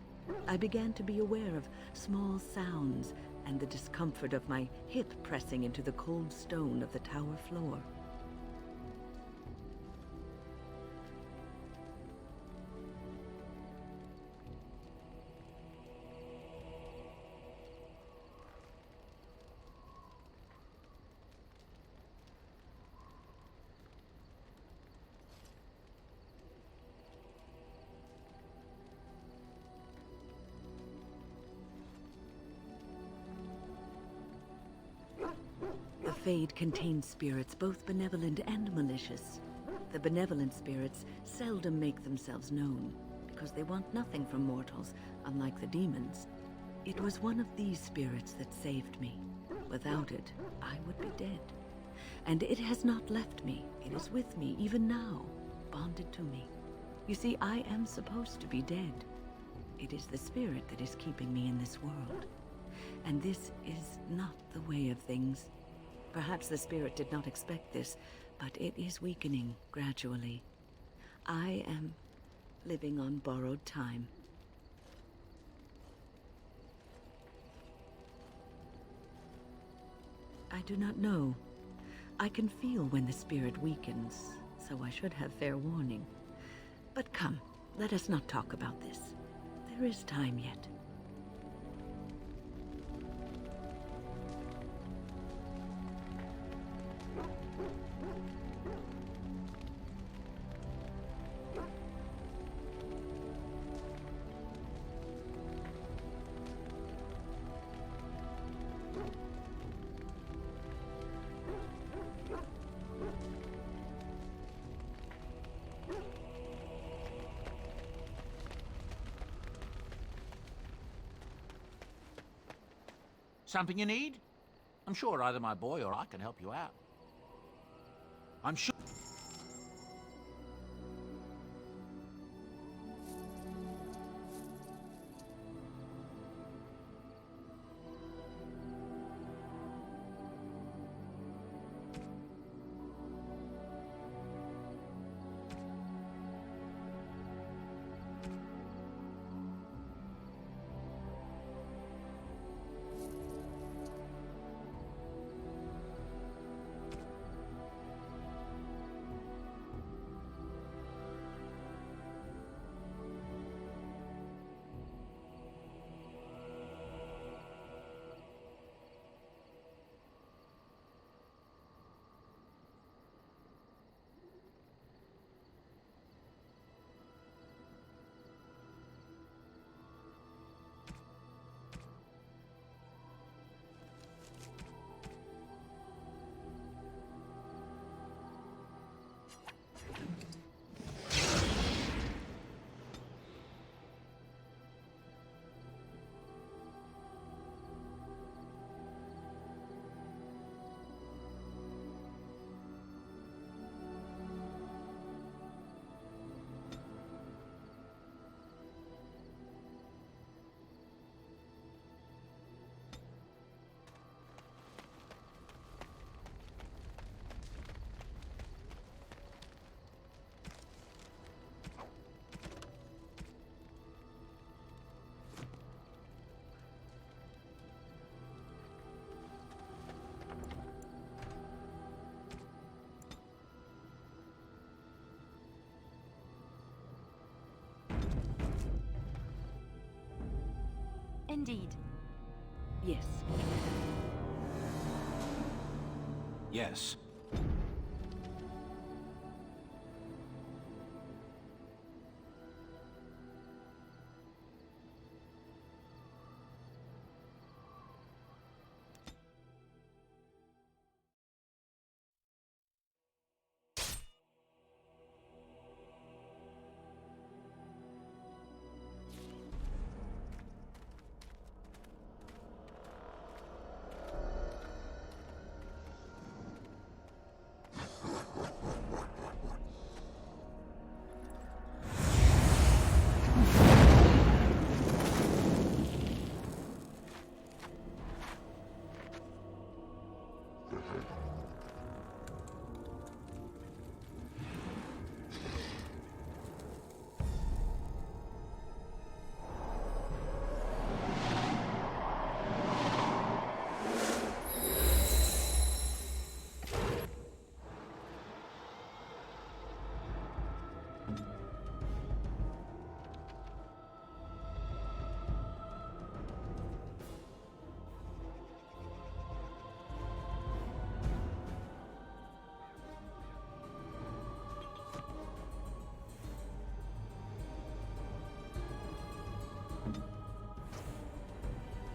Speaker 3: I began to be aware of small sounds and the discomfort of my hip pressing into the cold stone of the tower floor. The Fade contains spirits both benevolent and malicious. The benevolent spirits seldom make themselves known, because they want nothing from mortals, unlike the demons. It was one of these spirits that saved me. Without it, I would be dead. And it has not left me. It is with me, even now, bonded to me. You see, I am supposed to be dead. It is the spirit that is keeping me in this world. And this is not the way of things. Perhaps the spirit did not expect this, but it is weakening gradually. I am living on borrowed time. I do not know. I can feel when the spirit weakens, so I should have fair warning. But come, let us not talk about this. There is time yet.
Speaker 5: Something you need? I'm sure either my boy or I can help you out. I'm sure...
Speaker 6: Indeed.
Speaker 3: Yes.
Speaker 12: Yes.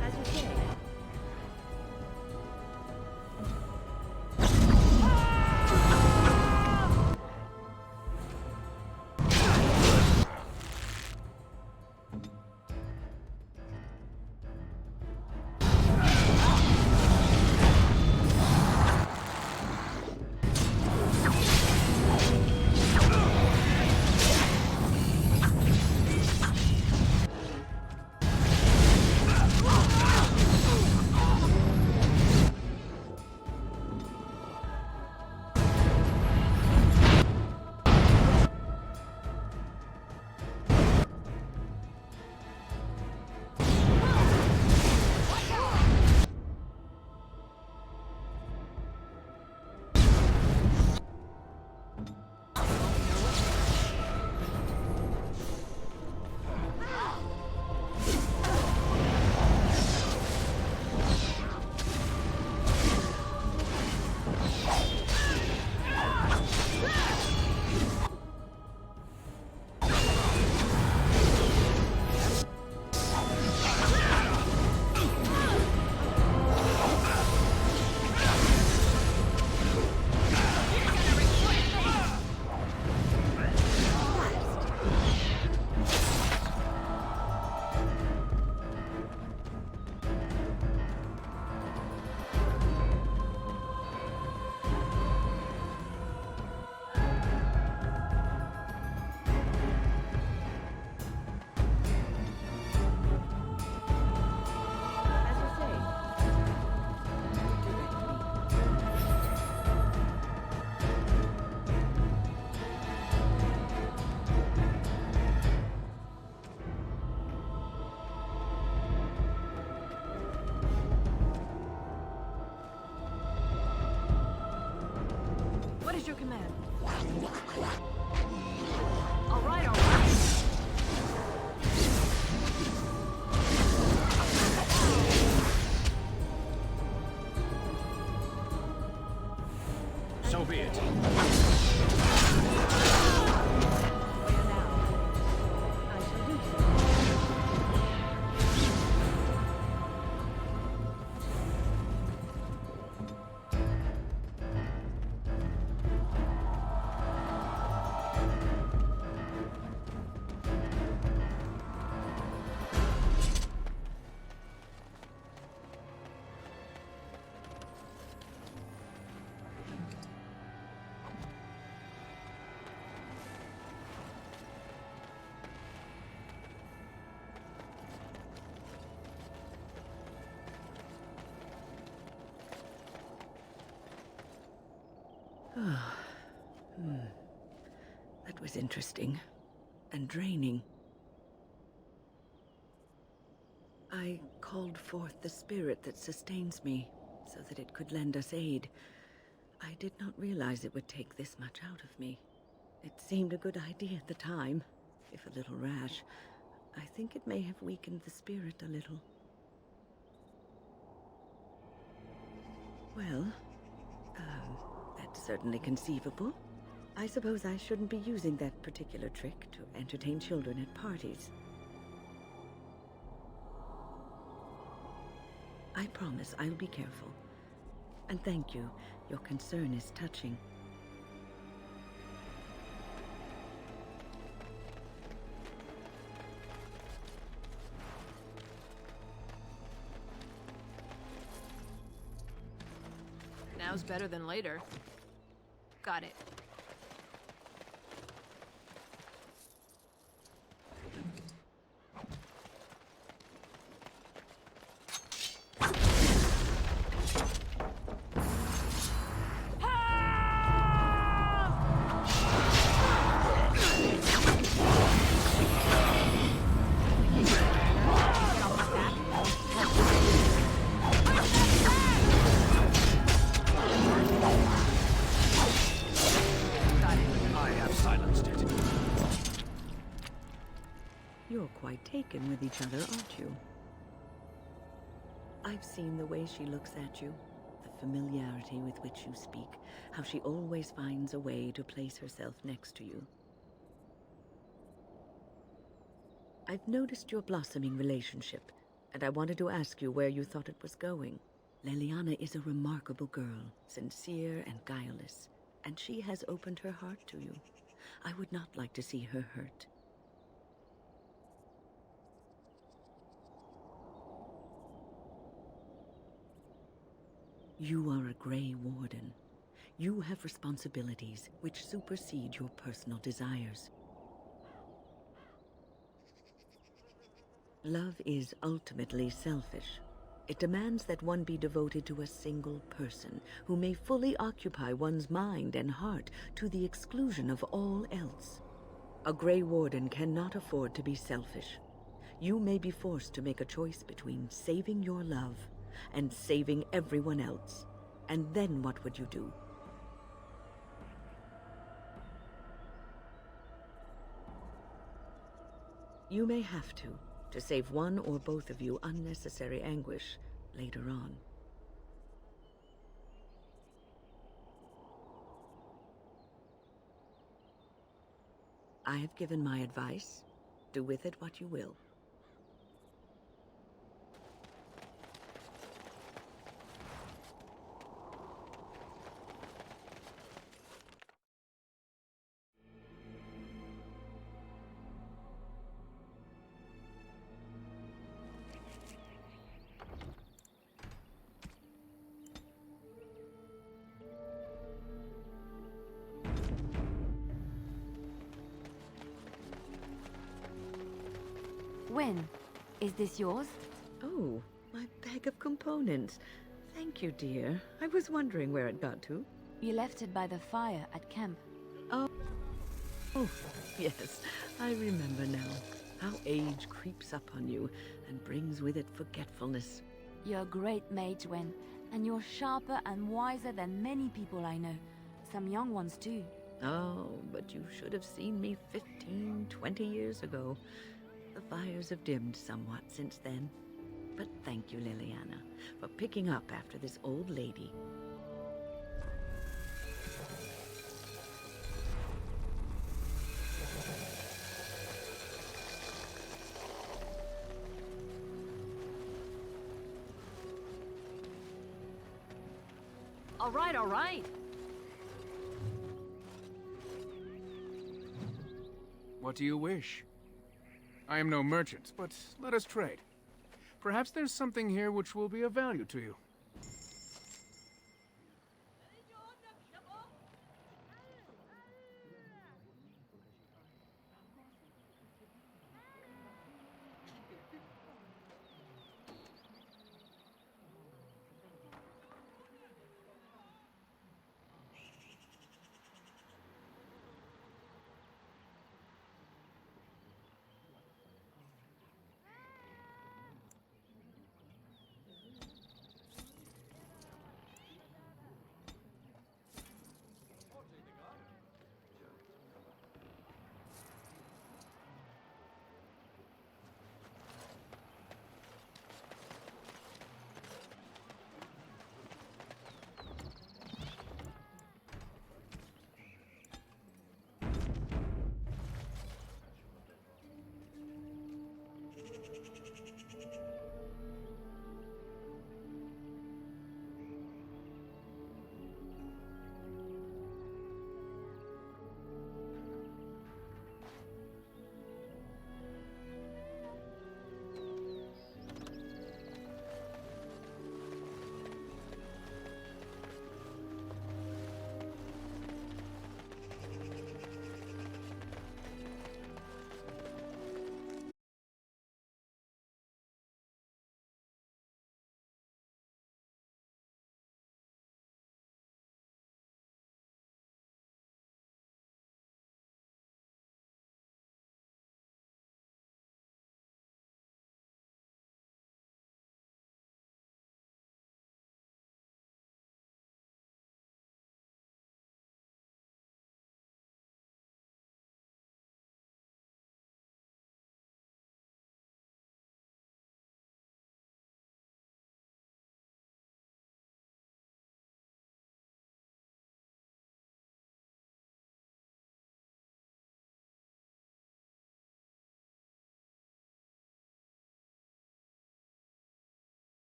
Speaker 3: As you say.
Speaker 6: What is your command? All right, all right.
Speaker 11: So be it.
Speaker 3: That was interesting. And draining. I called forth the spirit that sustains me, so that it could lend us aid. I did not realize it would take this much out of me. It seemed a good idea at the time, if a little rash. I think it may have weakened the spirit a little. Well, that's certainly conceivable. I suppose I shouldn't be using that particular trick to entertain children at parties. I promise I'll be careful. And thank you. Your concern is touching.
Speaker 6: Now's better than later. Got it.
Speaker 3: You're quite taken with each other, aren't you? I've seen the way she looks at you, the familiarity with which you speak, how she always finds a way to place herself next to you. I've noticed your blossoming relationship, and I wanted to ask you where you thought it was going. Leliana is a remarkable girl, sincere and guileless, and she has opened her heart to you. I would not like to see her hurt. You are a Grey Warden. You have responsibilities which supersede your personal desires. Love is ultimately selfish. It demands that one be devoted to a single person who may fully occupy one's mind and heart to the exclusion of all else. A Grey Warden cannot afford to be selfish. You may be forced to make a choice between saving your love and saving everyone else. And then what would you do? You may have to save one or both of you unnecessary anguish later on. I have given my advice. Do with it what you will.
Speaker 19: When? Is this yours?
Speaker 3: Oh, my bag of components. Thank you, dear. I was wondering where it got to.
Speaker 19: You left it by the fire at camp.
Speaker 3: Oh, yes. I remember now. How age creeps up on you and brings with it forgetfulness.
Speaker 19: You're a great mage, Wen, and you're sharper and wiser than many people I know. Some young ones, too.
Speaker 3: Oh, but you should have seen me 15, 20 years ago. The fires have dimmed somewhat since then. But thank you, Leliana, for picking up after this old lady.
Speaker 6: All right, all right.
Speaker 16: What do you wish? I am no merchant, but let us trade. Perhaps there's something here which will be of value to you.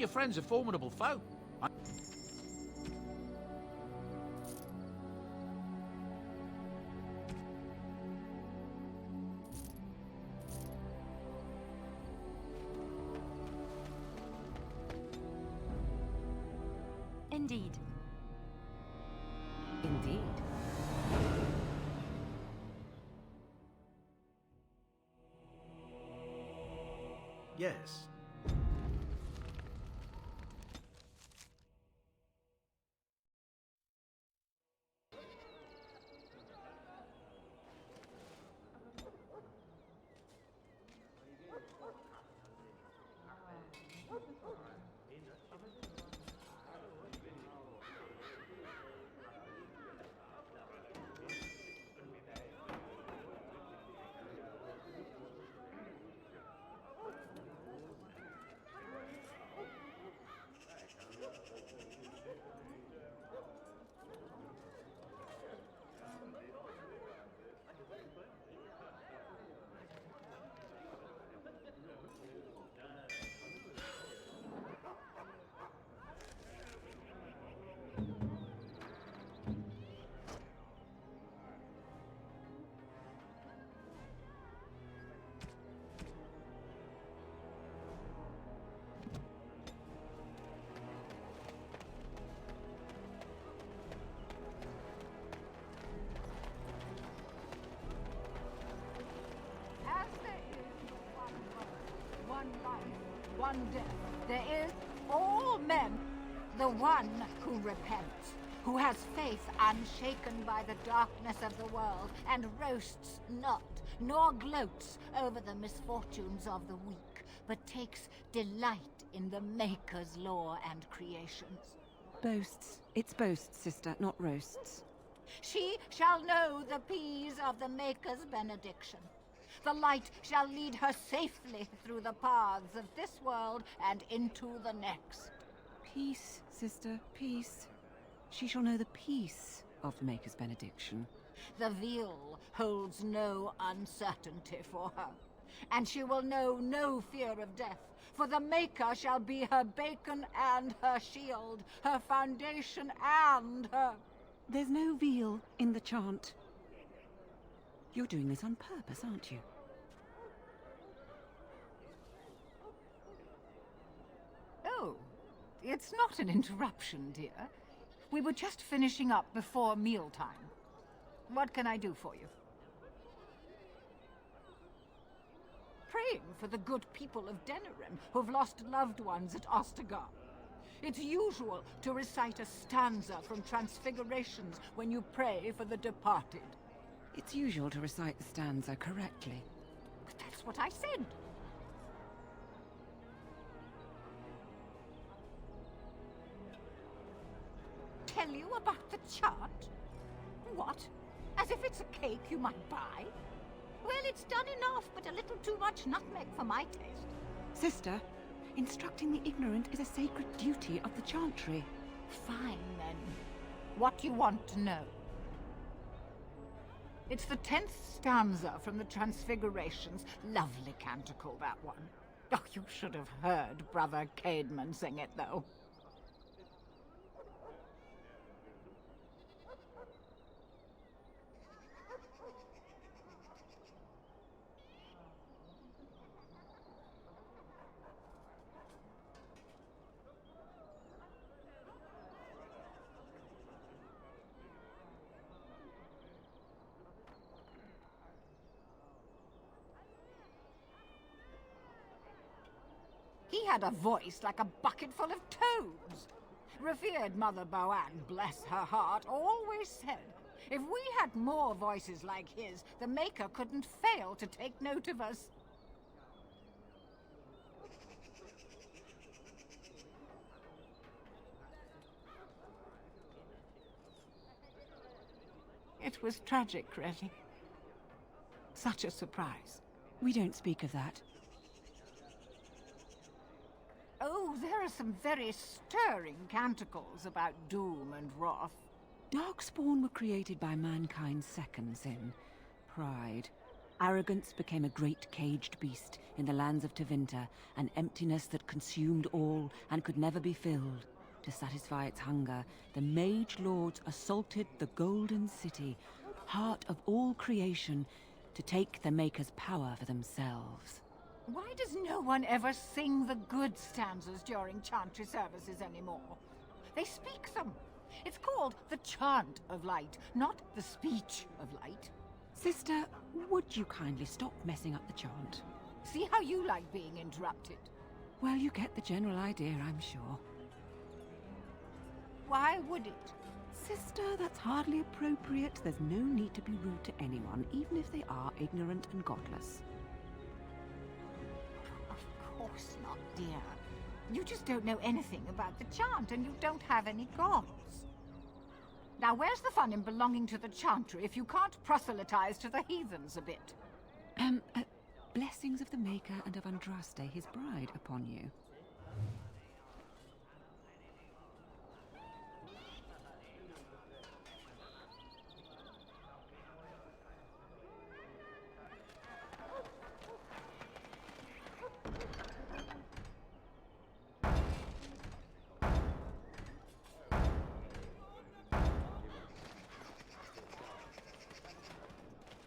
Speaker 5: your friend's a formidable foe.
Speaker 6: Indeed.
Speaker 9: Indeed.
Speaker 2: Yes.
Speaker 20: As there is but one birth, one life, one death, there is all men, the one who repents, who has faith unshaken by the darkness of the world, and roasts not, nor gloats over the misfortunes of the weak, but takes delight in the Maker's law and creations.
Speaker 6: Boasts. It's boasts, sister, not roasts.
Speaker 20: She shall know the peace of the Maker's benediction. The light shall lead her safely through the paths of this world and into the next.
Speaker 6: Peace, sister, peace. She shall know the peace of the Maker's benediction.
Speaker 20: The veil holds no uncertainty for her, and she will know no fear of death, for the Maker shall be her beacon and her shield, her foundation and her...
Speaker 6: There's no veal in the chant. You're doing this on purpose, aren't you?
Speaker 20: Oh, it's not an interruption, dear. We were just finishing up before mealtime. What can I do for you? Praying for the good people of Denerim who've lost loved ones at Ostagar. It's usual to recite a stanza from Transfigurations when you pray for the departed.
Speaker 6: It's usual to recite the stanza correctly.
Speaker 20: But that's what I said. Tell you about the chart? What? As if it's a cake you might buy? Well, it's done enough, but a little too much nutmeg for my taste.
Speaker 6: Sister, instructing the ignorant is a sacred duty of the chantry.
Speaker 20: Fine, then. What do you want to know? It's the 10th stanza from the Transfigurations. Lovely canticle, that one. Oh, you should have heard Brother Caedmon sing it, though. He had a voice like a bucket full of toads. Revered Mother Boanne, bless her heart, always said, if we had more voices like his, the Maker couldn't fail to take note of us. It was tragic, really. Such a surprise.
Speaker 6: We don't speak of that.
Speaker 20: Oh, there are some very stirring canticles about doom and wrath.
Speaker 6: Darkspawn were created by mankind's second sin, pride. Arrogance became a great caged beast in the lands of Tevinter, an emptiness that consumed all and could never be filled. To satisfy its hunger, the Mage Lords assaulted the Golden City, heart of all creation, to take the Maker's power for themselves.
Speaker 20: Why does no one ever sing the good stanzas during chantry services anymore? They speak them. It's called the chant of light, not the speech of light.
Speaker 6: Sister, would you kindly stop messing up the chant?
Speaker 20: See how you like being interrupted.
Speaker 6: Well, you get the general idea, I'm sure.
Speaker 20: Why would it?
Speaker 6: Sister, that's hardly appropriate. There's no need to be rude to anyone, even if they are ignorant and godless.
Speaker 20: Of course not, dear. You just don't know anything about the chant, and you don't have any gods. Now, where's the fun in belonging to the chantry if you can't proselytize to the heathens a bit?
Speaker 6: Blessings of the Maker and of Andraste, his bride, upon you.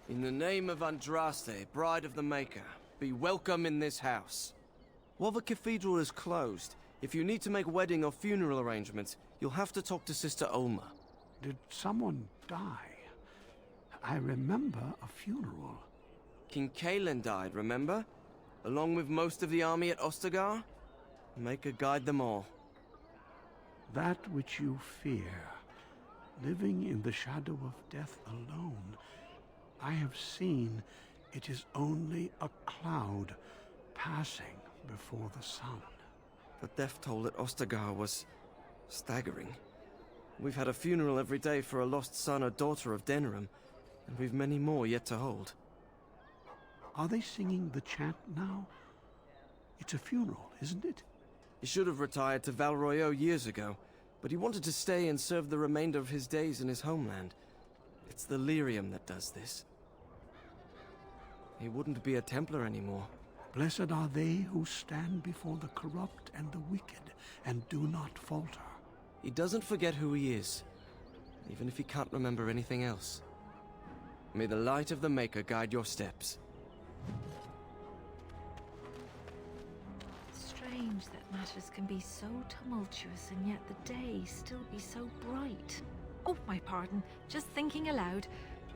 Speaker 2: In the name of Andraste, bride of the Maker, be welcome in this house. While the cathedral is closed, if you need to make wedding or funeral arrangements, you'll have to talk to Sister Olma.
Speaker 15: Did someone die? I remember a funeral.
Speaker 2: King Kalen died, remember? Along with most of the army at Ostagar? Maker guide them all.
Speaker 15: That which you fear, living in the shadow of death alone, I have seen it is only a cloud passing before the sun.
Speaker 2: The death toll at Ostagar was staggering. We've had a funeral every day for a lost son or daughter of Denerim, and we've many more yet to hold.
Speaker 15: Are they singing the chant now? It's a funeral, isn't it?
Speaker 2: He should have retired to Val Royeaux years ago, but he wanted to stay and serve the remainder of his days in his homeland. It's the lyrium that does this. He wouldn't be a Templar anymore.
Speaker 15: Blessed are they who stand before the corrupt and the wicked and do not falter.
Speaker 2: He doesn't forget who he is, even if he can't remember anything else. May the light of the Maker guide your steps.
Speaker 21: Strange that matters can be so tumultuous and yet the day still be so bright. Oh, my pardon. Just thinking aloud.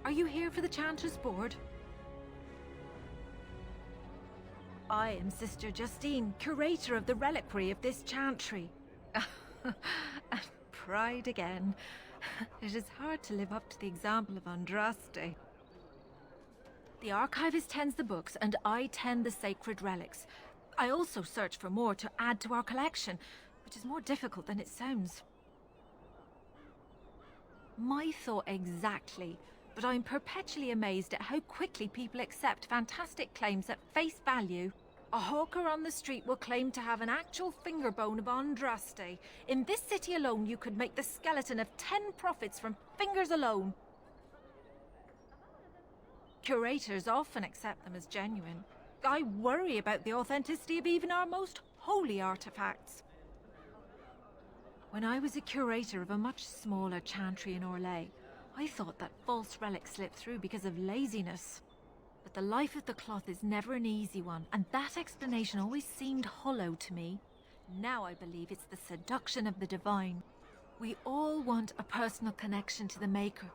Speaker 21: Are you here for the Chanter's Board? I am Sister Justine, curator of the reliquary of this chantry. And pride again. It is hard to live up to the example of Andraste. The archivist tends the books, and I tend the sacred relics. I also search for more to add to our collection, which is more difficult than it sounds. My thought exactly, but I'm perpetually amazed at how quickly people accept fantastic claims at face value. A hawker on the street will claim to have an actual finger bone of Andraste. In this city alone, you could make the skeleton of 10 prophets from fingers alone. Curators often accept them as genuine. I worry about the authenticity of even our most holy artifacts. When I was a curator of a much smaller chantry in Orlais, I thought that false relics slipped through because of laziness. But the life of the cloth is never an easy one, and that explanation always seemed hollow to me. Now I believe it's the seduction of the divine. We all want a personal connection to the Maker.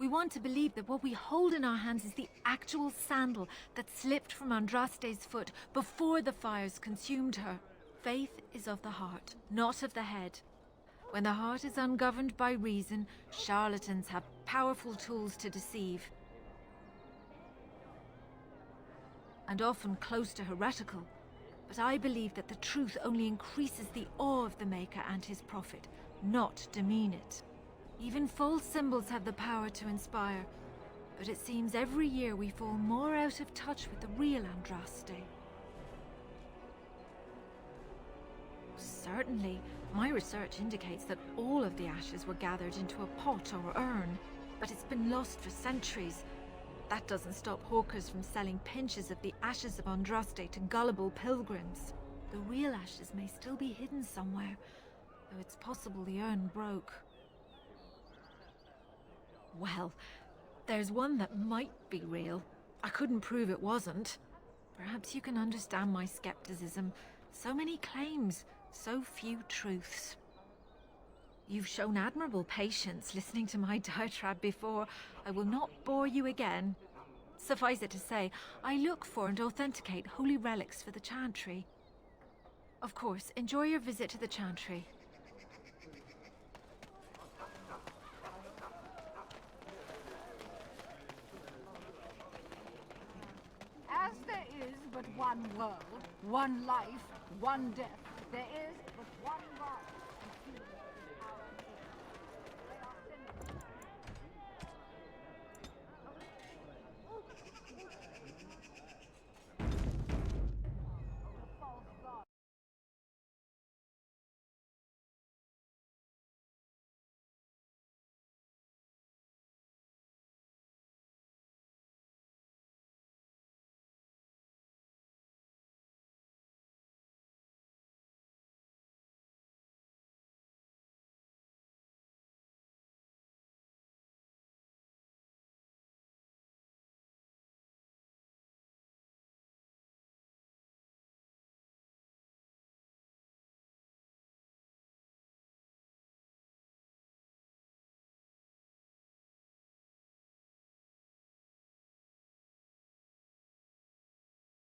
Speaker 21: We want to believe that what we hold in our hands is the actual sandal that slipped from Andraste's foot before the fires consumed her. Faith is of the heart, not of the head. When the heart is ungoverned by reason, charlatans have powerful tools to deceive. And often close to heretical. But I believe that the truth only increases the awe of the Maker and his prophet, not demean it. Even false symbols have the power to inspire, but it seems every year we fall more out of touch with the real Andraste. Certainly, my research indicates that all of the ashes were gathered into a pot or urn, but it's been lost for centuries. That doesn't stop hawkers from selling pinches of the ashes of Andraste to gullible pilgrims. The real ashes may still be hidden somewhere, though it's possible the urn broke. Well, there's one that might be real. I couldn't prove it wasn't. Perhaps you can understand my skepticism. So many claims, so few truths. You've shown admirable patience listening to my diatribe before. I will not bore you again. Suffice it to say, I look for and authenticate holy relics for the Chantry. Of course, enjoy your visit to the Chantry.
Speaker 20: As there is but one world, one life, one death, there is